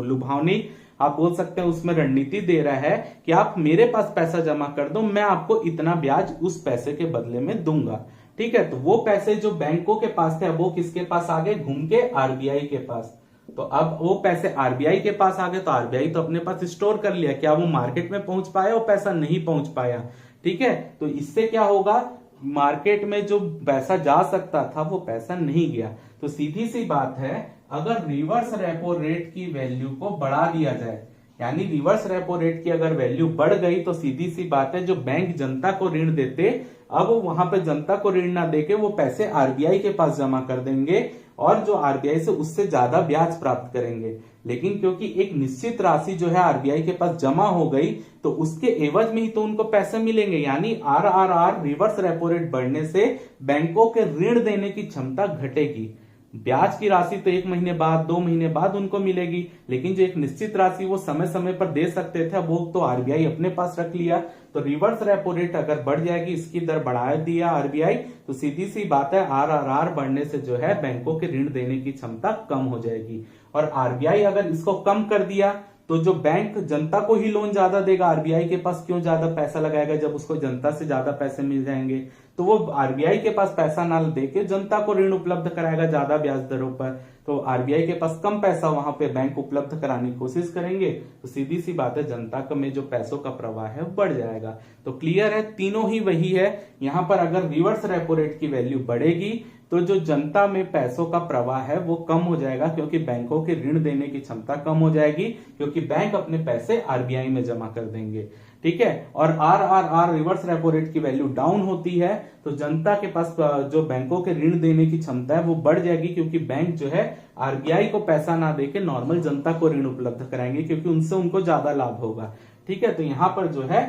लुभावनी आप बोल सकते हैं उसमें रणनीति दे रहा है कि आप मेरे पास पैसा जमा कर दो, मैं आपको इतना ब्याज उस पैसे के बदले में दूंगा। ठीक है, तो वो पैसे जो बैंकों के पास थे अब वो किसके पास आ गए, घूम के आरबीआई के पास। तो अब वो पैसे आरबीआई के पास आ गए तो आरबीआई तो अपने पास स्टोर कर लिया, क्या वो मार्केट में पहुंच पाया, वो पैसा नहीं पहुंच पाया। ठीक है, तो इससे क्या होगा, मार्केट में जो पैसा जा सकता था वो पैसा नहीं गया। तो सीधी सी बात है, अगर रिवर्स रेपो रेट की वैल्यू को बढ़ा दिया जाए, यानी रिवर्स रेपो रेट की अगर वैल्यू बढ़ गई तो सीधी सी बात है, जो बैंक जनता को ऋण देते अब वहां पे जनता को ऋण ना देके वो पैसे आरबीआई के पास जमा कर देंगे और जो आरबीआई से उससे ज्यादा ब्याज प्राप्त करेंगे। लेकिन क्योंकि एक निश्चित राशि जो है आरबीआई के पास जमा हो गई तो उसके एवज में ही तो उनको पैसे मिलेंगे, यानी आरआरआर रिवर्स रेपो रेट बढ़ने से बैंकों के ऋण देने की क्षमता घटेगी। ब्याज की राशि तो 1 महीने बाद 2 महीने बाद उनको मिलेगी, लेकिन जो एक निश्चित राशि वो समय समय पर दे सकते थे वो तो आरबीआई अपने पास रख लिया। तो रिवर्स रेपो रेट अगर बढ़ जाएगी, इसकी दर बढ़ा दिया आरबीआई, तो सीधी सी बात है आरआरआर बढ़ने से जो है बैंकों के ऋण देने की क्षमता कम हो जाएगी। और आरबीआई अगर इसको कम कर दिया तो जो बैंक जनता को ही लोन ज्यादा देगा, आरबीआई के पास क्यों ज्यादा पैसा लगाएगा जब उसको जनता से ज्यादा पैसे मिल जाएंगे, तो वो आरबीआई के पास पैसा ना देके जनता को ऋण उपलब्ध कराएगा ज्यादा ब्याज दरों पर। तो आरबीआई के पास कम पैसा वहां पे बैंक उपलब्ध कराने की कोशिश करेंगे, तो सीधी सी बात है जनता में जो पैसों का प्रवाह है बढ़ जाएगा। तो क्लियर है, तीनों ही वही है। यहां पर अगर रिवर्स रेपो रेट की वैल्यू बढ़ेगी तो जो जनता में पैसों का प्रवाह है वो कम हो जाएगा, क्योंकि बैंकों के ऋण देने की क्षमता कम हो जाएगी, क्योंकि बैंक अपने पैसे आरबीआई में जमा कर देंगे। ठीक है, और आरआरआर रिवर्स रेपो रेट की वैल्यू डाउन होती है तो जनता के पास जो बैंकों के ऋण देने की क्षमता है वो बढ़ जाएगी, क्योंकि बैंक जो है आरबीआई को पैसा ना देके नॉर्मल जनता को ऋण उपलब्ध कराएंगे, क्योंकि उनसे उनको ज्यादा लाभ होगा। ठीक है, तो यहां पर जो है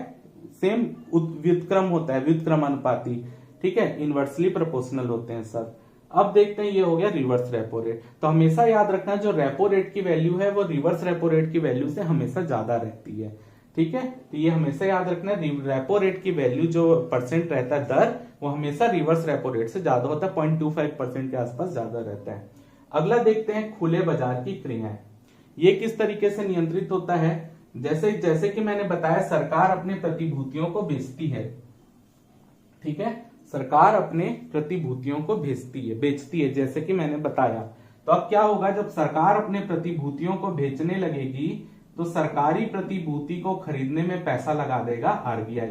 सेम व्युत्क्रम होता है, व्युत्क्रमानुपाती। ठीक है, इनवर्सली प्रोपोर्शनल होते हैं सब। अब देखते हैं, ये हो गया रिवर्स रेपो रेट। तो हमेशा याद रखना जो रेपो रेट की वैल्यू है वो रिवर्स रेपो रेट की वैल्यू से हमेशा ज्यादा रहती है। ठीक है, तो ये हमेशा याद रखना है, रेपो रेट की वैल्यू जो परसेंट रहता है दर, वो हमेशा रिवर्स रेपो रेट से ज्यादा होता है, 0.25% के आसपास ज्यादा रहता है। अगला देखते हैं खुले बाजार की क्रियाएं। ये किस तरीके से नियंत्रित होता है? जैसे जैसे कि मैंने बताया, सरकार अपने प्रतिभूतियों को बेचती है, ठीक है, सरकार अपने प्रतिभूतियों को बेचती है जैसे कि मैंने बताया। तो अब क्या होगा, जब सरकार अपने प्रतिभूतियों को बेचने लगेगी तो सरकारी प्रतिभूति को खरीदने में पैसा लगा देगा आरबीआई।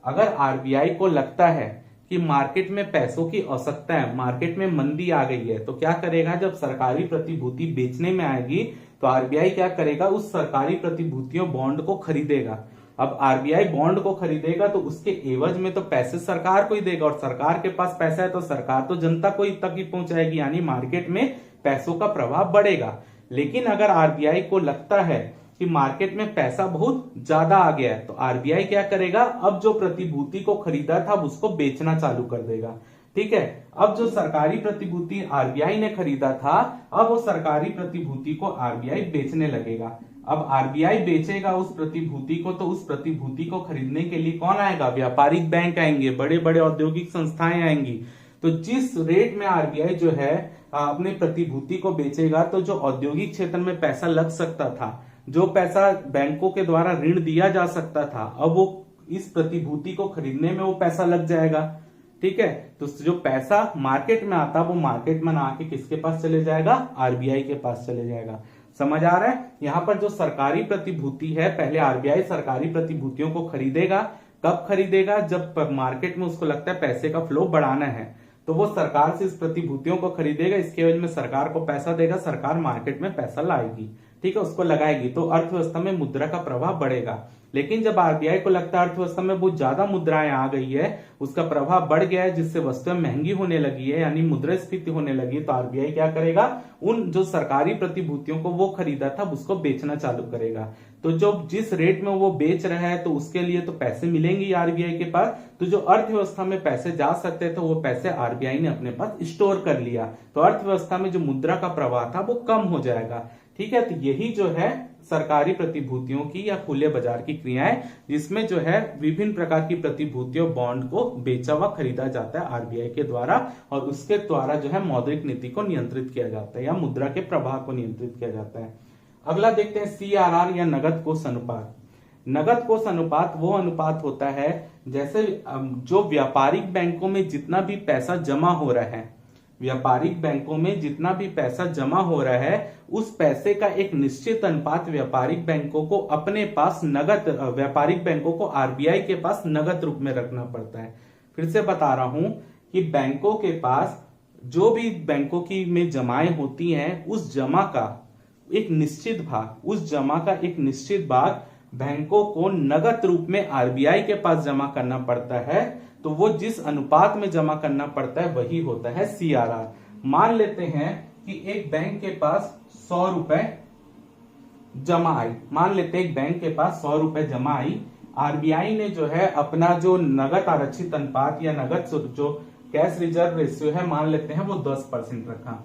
अगर आरबीआई को लगता है कि मार्केट में पैसों की आवश्यकता है, मार्केट में मंदी आ गई है, तो क्या करेगा, जब सरकारी प्रतिभूति बेचने में आएगी तो आरबीआई क्या करेगा, उस सरकारी प्रतिभूतियों बॉन्ड को खरीदेगा। अब आरबीआई बॉन्ड को खरीदेगा तो उसके एवज में तो पैसे सरकार को ही देगा, और सरकार के पास पैसा है तो सरकार तो जनता को ही तक ही पहुंचाएगी, यानी मार्केट में पैसों का प्रभाव बढ़ेगा। लेकिन अगर आरबीआई को लगता है कि मार्केट में पैसा बहुत ज्यादा आ गया है, तो आरबीआई क्या करेगा, अब जो प्रतिभूति को खरीदा था उसको बेचना चालू कर देगा। ठीक है, अब जो सरकारी प्रतिभूति आरबीआई ने खरीदा था, अब वो सरकारी प्रतिभूति को आरबीआई बेचने लगेगा। अब आरबीआई बेचेगा उस प्रतिभूति को, तो उस प्रतिभूति को खरीदने के लिए कौन आएगा, व्यापारिक बैंक आएंगे, बड़े बड़े औद्योगिक संस्थाएं आएंगी। तो जिस रेट में आरबीआई जो है अपने प्रतिभूति को बेचेगा, तो जो औद्योगिक क्षेत्र में पैसा लग सकता था, जो पैसा बैंकों के द्वारा ऋण दिया जा सकता था, अब वो इस प्रतिभूति को खरीदने में वो पैसा लग जाएगा। ठीक है, तो जो पैसा मार्केट में आता वो मार्केट में ना आके किसके पास चले जाएगा, आरबीआई के पास चले जाएगा। समझ आ रहा है? यहाँ पर जो सरकारी प्रतिभूति है, पहले आरबीआई सरकारी प्रतिभूतियों को खरीदेगा। कब खरीदेगा, जब मार्केट में उसको लगता है पैसे का फ्लो बढ़ाना है, तो वो सरकार से इस प्रतिभूतियों को खरीदेगा। इसके वजह में सरकार को पैसा देगा, सरकार मार्केट में पैसा लाएगी, ठीक है, उसको लगाएगी, तो अर्थव्यवस्था में मुद्रा का प्रभाव बढ़ेगा। लेकिन जब आरबीआई को लगता है अर्थव्यवस्था में बहुत ज्यादा मुद्राएं आ गई है, उसका प्रभाव बढ़ गया है, जिससे वस्तुएं महंगी होने लगी है, यानी मुद्रास्फीति होने लगी, तो आरबीआई क्या करेगा, उन जो सरकारी प्रतिभूतियों को वो खरीदा था उसको बेचना चालू करेगा। तो जो जिस रेट में वो बेच रहा है, तो उसके लिए तो पैसे मिलेंगे आरबीआई के पास, तो जो अर्थव्यवस्था में पैसे जा सकते थे वो पैसे आरबीआई ने अपने पास स्टोर कर लिया, तो अर्थव्यवस्था में जो मुद्रा का प्रवाह था वो कम हो जाएगा। ठीक है, तो यही जो है सरकारी प्रतिभूतियों की या खुले बाजार की क्रियाएं, जिसमें जो है विभिन्न प्रकार की प्रतिभूतियों बॉन्ड को बेचा हुआ खरीदा जाता है आरबीआई के द्वारा, और उसके द्वारा जो है मौद्रिक नीति को नियंत्रित किया जाता है या मुद्रा के प्रवाह को नियंत्रित किया जाता है। अगला देखते हैं सीआरआर या नगद कोष अनुपात। नगद कोष अनुपात वो अनुपात होता है, जैसे जो व्यापारिक बैंकों में जितना भी पैसा जमा हो रहा है, व्यापारिक बैंकों में जितना भी पैसा जमा हो रहा है, उस पैसे का एक निश्चित अनुपात व्यापारिक बैंकों को अपने पास नगद, व्यापारिक बैंकों को आरबीआई के पास नगद रूप में रखना पड़ता है। फिर से बता रहा हूं कि बैंकों के पास जो भी बैंकों की में जमाएं होती हैं, उस जमा का एक निश्चित भाग, उस जमा का एक निश्चित भाग बैंकों को नगद रूप में आरबीआई के पास जमा करना पड़ता है। तो वो जिस अनुपात में जमा करना पड़ता है वही होता है सीआरआर। मान लेते हैं कि एक बैंक के पास 100 रुपए जमा आई, मान लेते हैं एक बैंक के पास 100 रुपए जमा आई, आरबीआई ने जो है अपना जो नगद आरक्षित अनुपात या नगद जो कैश रिजर्व रेशियो है, मान लेते हैं वो 10% रखा।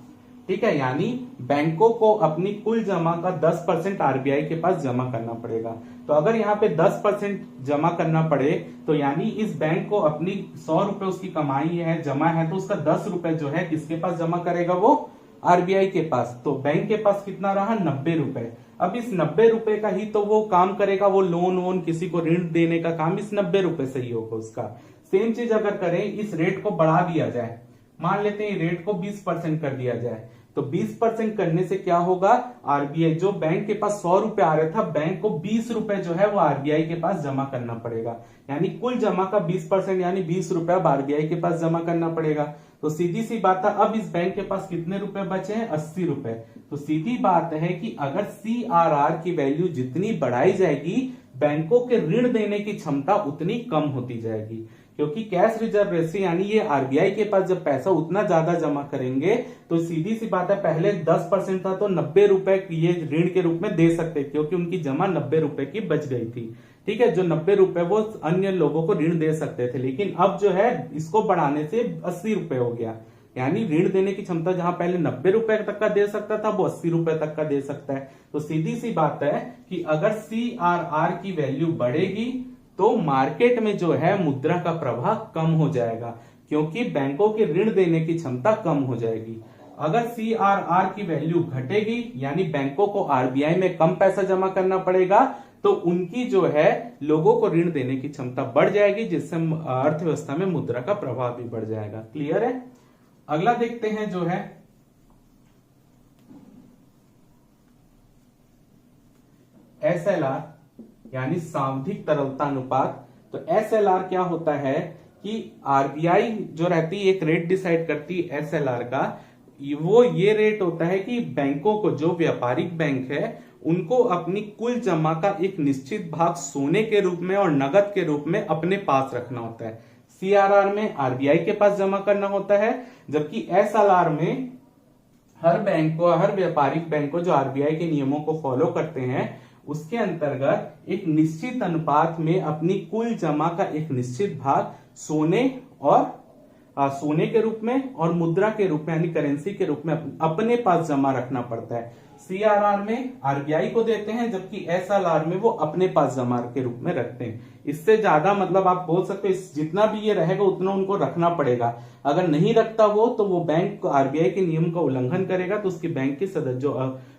ठीक है, यानी बैंकों को अपनी कुल जमा का 10% आरबीआई के पास जमा करना पड़ेगा। तो अगर यहाँ पे 10% जमा करना पड़े, तो यानी इस बैंक को अपनी 100 रुपए उसकी कमाई है, जमा है, तो उसका 10 रुपए जो है किसके पास जमा करेगा, वो आरबीआई के पास। तो बैंक के पास कितना रहा, 90 रुपए। अब इस 90 रुपए का ही तो वो काम करेगा, वो लोन वोन किसी को ऋण देने का काम इस 90 रुपए से ही होगा उसका। सेम चीज अगर करें, इस रेट को बढ़ा दिया जाए, मान लेते हैं रेट को 20% कर दिया जाए, तो 20% करने से क्या होगा, आरबीआई जो बैंक के पास 100 रुपए आ रहा था, बैंक को 20 रुपए जो है वो आरबीआई के पास जमा करना पड़ेगा। यानी कुल जमा का 20% यानी 20 रुपए अब आरबीआई के पास जमा करना पड़ेगा। तो सीधी सी बात है, अब इस बैंक के पास कितने रुपए बचे हैं, 80 रुपए। तो सीधी बात है कि अगर सीआरआर की वैल्यू जितनी बढ़ाई जाएगी, बैंकों के ऋण देने की क्षमता उतनी कम होती जाएगी, क्योंकि कैश रिजर्व रेशियो यानी ये आरबीआई के पास जब पैसा उतना ज्यादा जमा करेंगे, तो सीधी सी बात है, पहले 10% था तो 90 रुपए ये ऋण के रूप में दे सकते, क्योंकि उनकी जमा 90 रुपए की बच गई थी। ठीक है, जो 90 रुपए वो अन्य लोगों को ऋण दे सकते थे, लेकिन अब जो है इसको बढ़ाने से 80 रुपए हो गया, यानी ऋण देने की क्षमता जहां पहले 90 रुपए तक का दे सकता था, वो 80 रुपए तक का दे सकता है। तो सीधी सी बात है कि अगर सीआरआर की वैल्यू बढ़ेगी तो मार्केट में जो है मुद्रा का प्रवाह कम हो जाएगा, क्योंकि बैंकों के ऋण देने की क्षमता कम हो जाएगी। अगर CRR की वैल्यू घटेगी यानी बैंकों को RBI में कम पैसा जमा करना पड़ेगा, तो उनकी जो है लोगों को ऋण देने की क्षमता बढ़ जाएगी, जिससे अर्थव्यवस्था में मुद्रा का प्रभाव भी बढ़ जाएगा। क्लियर है? अगला देखते हैं जो है SLR यानी सांविधिक तरलता अनुपात। तो SLR क्या होता है कि RBI जो रहती है एक रेट डिसाइड करती है SLR का, वो ये रेट होता है कि बैंकों को, जो व्यापारिक बैंक है उनको अपनी कुल जमा का एक निश्चित भाग सोने के रूप में और नगद के रूप में अपने पास रखना होता है। CRR में RBI के पास जमा करना होता है, जबकि SLR में हर बैंक को, हर व्यापारिक बैंक को जो RBI के नियमों को फॉलो करते हैं उसके अंतर्गत एक निश्चित अनुपात में अपनी कुल जमा का एक निश्चित भाग सोने के रूप में और मुद्रा के रूप में यानी करेंसी के रूप में अपने पास जमा रखना पड़ता है। CRR में RBI को देते हैं, जबकि SLR में वो अपने पास जमा के रूप में रखते हैं। इससे ज्यादा मतलब आप बोल सकते हो जितना भी ये रहेगा उतना उनको रखना पड़ेगा। अगर नहीं रखता वो, तो वो बैंक RBI के नियम का उल्लंघन करेगा, तो उसकी बैंक की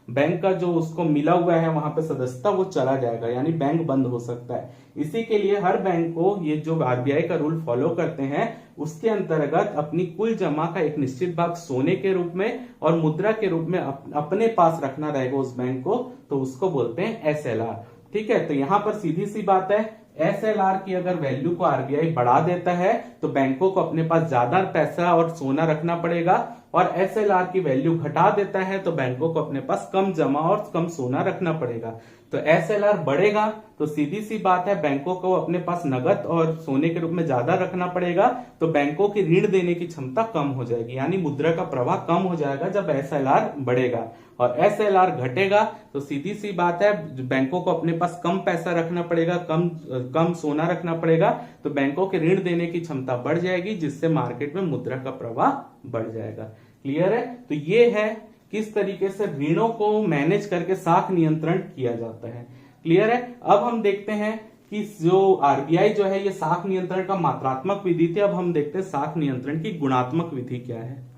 बैंक का जो उसको मिला हुआ है वहां पे सदस्यता वो चला जाएगा, यानी बैंक बंद हो सकता है। इसी के लिए हर बैंक को ये जो RBI का रूल फॉलो करते हैं उसके अंतर्गत अपनी कुल जमा का एक निश्चित भाग सोने के रूप में और मुद्रा के रूप में अपने पास रखना रहेगा उस बैंक को, तो उसको बोलते हैं SLR। ठीक है, तो यहां पर सीधी सी बात है, SLR की अगर वैल्यू को RBI बढ़ा देता है तो बैंकों को अपने पास ज्यादा पैसा और सोना रखना पड़ेगा, और SLR की वैल्यू घटा देता है तो बैंकों को अपने पास कम जमा और कम सोना रखना पड़ेगा। तो SLR बढ़ेगा तो सीधी सी बात है बैंकों को अपने पास नगद और सोने के रूप में ज्यादा रखना पड़ेगा, तो बैंकों की ऋण देने की क्षमता कम हो जाएगी, यानी मुद्रा का प्रवाह कम हो जाएगा जब SLR बढ़ेगा। और SLR घटेगा तो सीधी सी बात है बैंकों को अपने पास कम पैसा रखना पड़ेगा, कम सोना रखना पड़ेगा, तो बैंकों के ऋण देने की क्षमता बढ़ जाएगी, जिससे मार्केट में मुद्रा का प्रवाह बढ़ जाएगा। क्लियर है? तो ये है किस तरीके से ऋणों को मैनेज करके साख नियंत्रण किया जाता है। क्लियर है? अब हम देखते हैं कि जो RBI जो है ये साख नियंत्रण का मात्रात्मक विधि थी, अब हम देखते हैं साख नियंत्रण की गुणात्मक विधि क्या है।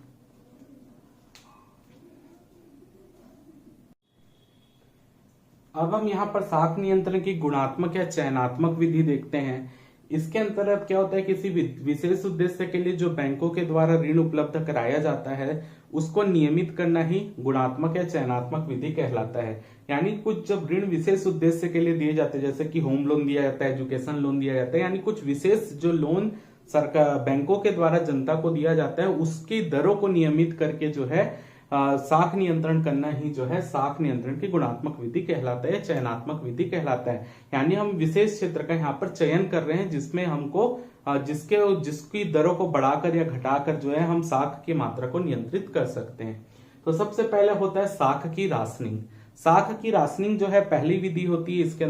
अब हम यहाँ पर साख नियंत्रण की गुणात्मक या चयनात्मक विधि देखते हैं। इसके अंतर्गत क्या होता है, किसी विशेष उद्देश्य के लिए जो बैंकों के द्वारा ऋण उपलब्ध कराया जाता है उसको नियमित करना ही गुणात्मक या चयनात्मक विधि कहलाता है। यानी कुछ जब ऋण विशेष उद्देश्य के लिए दिए जाते हैं, जैसे कि होम लोन दिया जाता है, एजुकेशन लोन दिया जाता है, यानी कुछ विशेष जो लोन सरकार बैंकों के द्वारा जनता को दिया जाता है उसकी दरों को नियमित करके जो है साख नियंत्रण करना ही जो है साख नियंत्रण की गुणात्मक विधि कहलाता है, चयनात्मक विधि कहलाता है। यानी हम विशेष क्षेत्र का यहाँ पर चयन कर रहे हैं जिसमें हमको जिसकी दरों को बढ़ाकर या घटाकर जो है हम साख की मात्रा को नियंत्रित कर सकते हैं। तो सबसे पहले होता है साख की राशनिंग। साख की राशनिंग जो है पहली विधि होती है इसके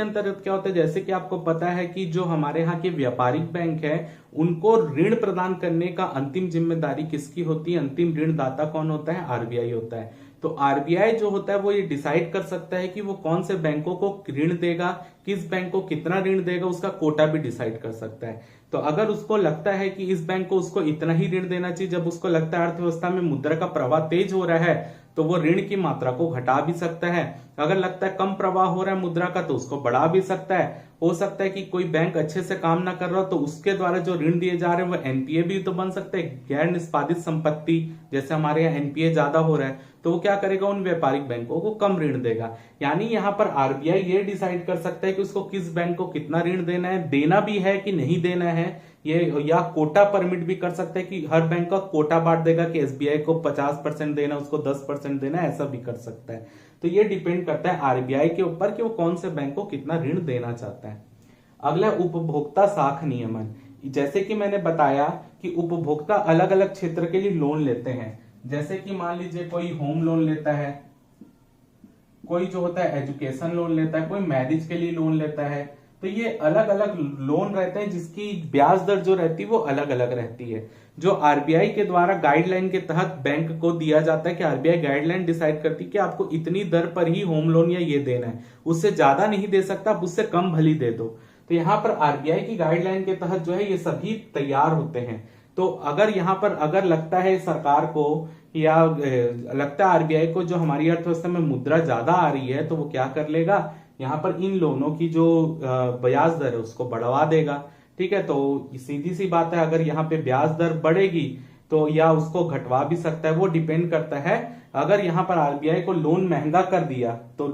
अंतर्गत क्या होता है, जैसे कि आपको पता है कि जो हमारे यहाँ के व्यापारिक बैंक है उनको ऋण प्रदान करने का अंतिम जिम्मेदारी किसकी होती है, अंतिम ऋणदाता कौन होता है, RBI होता है। तो RBI जो होता है वो ये डिसाइड कर सकता है कि वो कौन से बैंकों को ऋण देगा, किस बैंक को कितना ऋण देगा, उसका कोटा भी डिसाइड कर सकता है। तो अगर उसको लगता है कि इस बैंक को उसको इतना ही ऋण देना चाहिए, जब उसको लगता है अर्थव्यवस्था में मुद्रा का प्रवाह तेज हो रहा है तो वो ऋण की मात्रा को घटा भी सकता है। अगर लगता है कम प्रवाह हो रहा है मुद्रा का तो उसको बढ़ा भी सकता है। हो सकता है कि कोई बैंक अच्छे से काम ना कर रहा हो तो उसके द्वारा जो ऋण दिए जा रहे हैं वो NPA भी तो बन सकते हैं, गैर निष्पादित संपत्ति, जैसे हमारे यहाँ NPA ज्यादा हो रहा है तो वो क्या करेगा, उन व्यापारिक बैंकों को कम ऋण देगा। यानी यहाँ पर RBI ये डिसाइड कर सकता है कि उसको किस बैंक को कितना ऋण देना है, देना भी है कि नहीं देना है, ये या कोटा परमिट भी कर सकता है कि हर बैंक का कोटा बांट देगा कि SBI को 50% देना, उसको 10% देना, ऐसा भी कर सकता है। तो ये डिपेंड करता है RBI के ऊपर कि वो कौन से बैंक को कितना ऋण देना चाहता है। अगला उपभोक्ता साख नियमन। जैसे कि मैंने बताया कि उपभोक्ता अलग अलग क्षेत्र के लिए लोन लेते हैं, जैसे कि मान लीजिए कोई होम लोन लेता है, कोई जो होता है एजुकेशन लोन लेता है, कोई मैरिज के लिए लोन लेता है। तो ये अलग अलग लोन रहते हैं जिसकी ब्याज दर जो रहती है वो अलग अलग रहती है, जो RBI के द्वारा गाइडलाइन के तहत बैंक को दिया जाता है कि RBI गाइडलाइन डिसाइड करती है कि आपको इतनी दर पर ही होम लोन या ये देना है, उससे ज्यादा नहीं दे सकता, आप उससे कम भली दे दो। तो यहाँ पर RBI की गाइडलाइन के तहत जो है ये सभी तैयार होते हैं। तो अगर यहाँ पर अगर लगता है सरकार को या लगता है आरबीआई को जो हमारी अर्थव्यवस्था में मुद्रा ज्यादा आ रही है, तो वो क्या कर लेगा, यहाँ पर इन लोनों की जो ब्याज दर है उसको बढ़वा देगा। ठीक है, तो सीधी सी बात है, अगर यहाँ पे ब्याज दर बढ़ेगी तो या उसको घटवा भी सकता है, वो डिपेंड करता है। अगर यहाँ पर आरबीआई को लोन महंगा कर दिया तो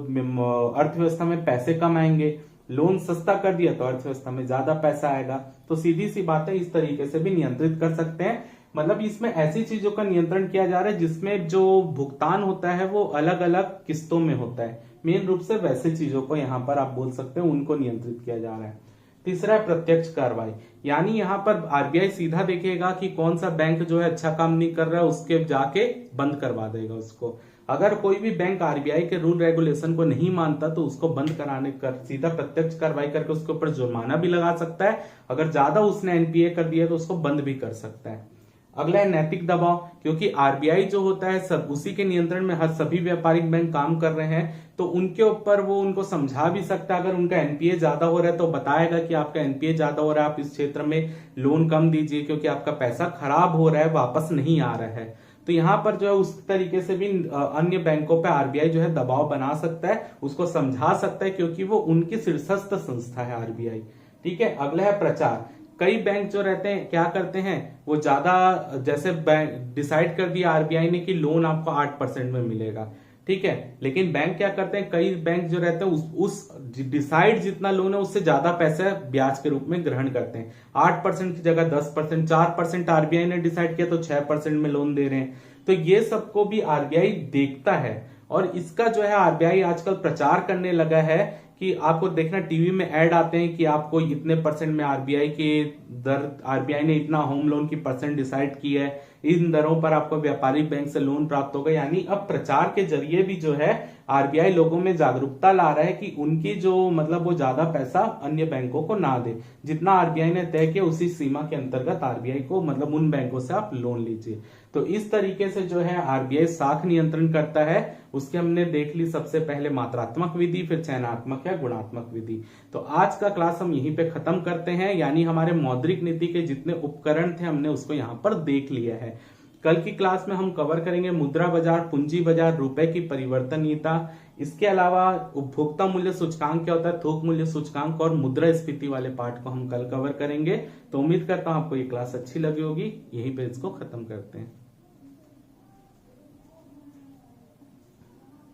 अर्थव्यवस्था में पैसे कम आएंगे, लोन सस्ता कर दिया तो अर्थव्यवस्था में ज्यादा पैसा आएगा। तो सीधी सी बात है, इस तरीके से भी नियंत्रित कर सकते हैं। मतलब इसमें ऐसी चीजों का नियंत्रण किया जा रहा है जिसमें जो भुगतान होता है वो अलग अलग किस्तों में होता है। मेन रूप से वैसे चीजों को यहाँ पर आप बोल सकते हैं उनको नियंत्रित किया जा रहा है। तीसरा है प्रत्यक्ष कार्रवाई, यानी यहाँ पर आरबीआई सीधा देखेगा कि कौन सा बैंक जो है अच्छा काम नहीं कर रहा है, उसके जाके बंद करवा देगा उसको। अगर कोई भी बैंक आरबीआई के रूल रेगुलेशन को नहीं मानता तो उसको बंद कराने कर सीधा प्रत्यक्ष कार्रवाई करके उसके ऊपर जुर्माना भी लगा सकता है। अगर ज्यादा उसने एनपीए कर दिया तो उसको बंद भी कर सकता है। अगला है नैतिक दबाव, क्योंकि आरबीआई जो होता है सब उसी के नियंत्रण में हर सभी व्यापारिक बैंक काम कर रहे हैं, तो उनके ऊपर वो उनको समझा भी सकता है। अगर उनका एनपीए ज्यादा हो रहा है तो बताएगा कि आपका एनपीए ज्यादा हो रहा है, आप इस क्षेत्र में लोन कम दीजिए क्योंकि आपका पैसा खराब हो रहा है, वापस नहीं आ रहा है। तो यहाँ पर जो है उस तरीके से भी अन्य बैंकों पे आरबीआई जो है दबाव बना सकता है, उसको समझा सकता है, क्योंकि वो उनकी शीर्षस्थ संस्था है आरबीआई। ठीक है, अगला है प्रचार। कई बैंक जो रहते हैं क्या करते हैं, वो ज्यादा जैसे बैंक डिसाइड कर दिया आरबीआई ने कि लोन आपको 8% में मिलेगा। ठीक है, लेकिन बैंक क्या करते हैं, कई बैंक जो रहते हैं उस डिसाइड जितना लोन है उससे ज्यादा पैसे ब्याज के रूप में ग्रहण करते हैं। 8% की जगह 10%, 4% आरबीआई ने डिसाइड किया तो 6% में लोन दे रहे हैं। तो ये सबको भी आरबीआई देखता है, और इसका जो है आरबीआई आजकल प्रचार करने लगा है कि आपको देखना टीवी में ऐड आते हैं कि आपको इतने परसेंट में आरबीआई के दर, आरबीआई ने इतना होम लोन की परसेंट डिसाइड की है, इन दरों पर आपको व्यापारिक बैंक से लोन प्राप्त होगा। यानी अब प्रचार के जरिए भी जो है आरबीआई लोगों में जागरूकता ला रहा है कि उनकी जो मतलब वो ज्यादा पैसा अन्य बैंकों को ना दे, जितना आरबीआई ने तय किया उसी सीमा के अंतर्गत आरबीआई को मतलब उन बैंकों से आप लोन लीजिए। तो इस तरीके से जो है आरबीआई साख नियंत्रण करता है। उसके हमने देख ली सबसे पहले मात्रात्मक विधि, फिर चयनात्मक या गुणात्मक विधि। तो आज का क्लास हम यहीं पे खत्म करते हैं, यानी हमारे मौद्रिक नीति के जितने उपकरण थे हमने उसको यहाँ पर देख लिया है। कल की क्लास में हम कवर करेंगे मुद्रा बाजार, पूंजी बाजार, रुपए की परिवर्तनीयता। इसके अलावा उपभोक्ता मूल्य सूचकांक क्या होता है, थोक मूल्य सूचकांक और मुद्रास्फीति वाले पार्ट को हम कल कवर करेंगे। तो उम्मीद करता हूं आपको ये क्लास अच्छी लगी होगी। यहीं पे इसको खत्म करते हैं।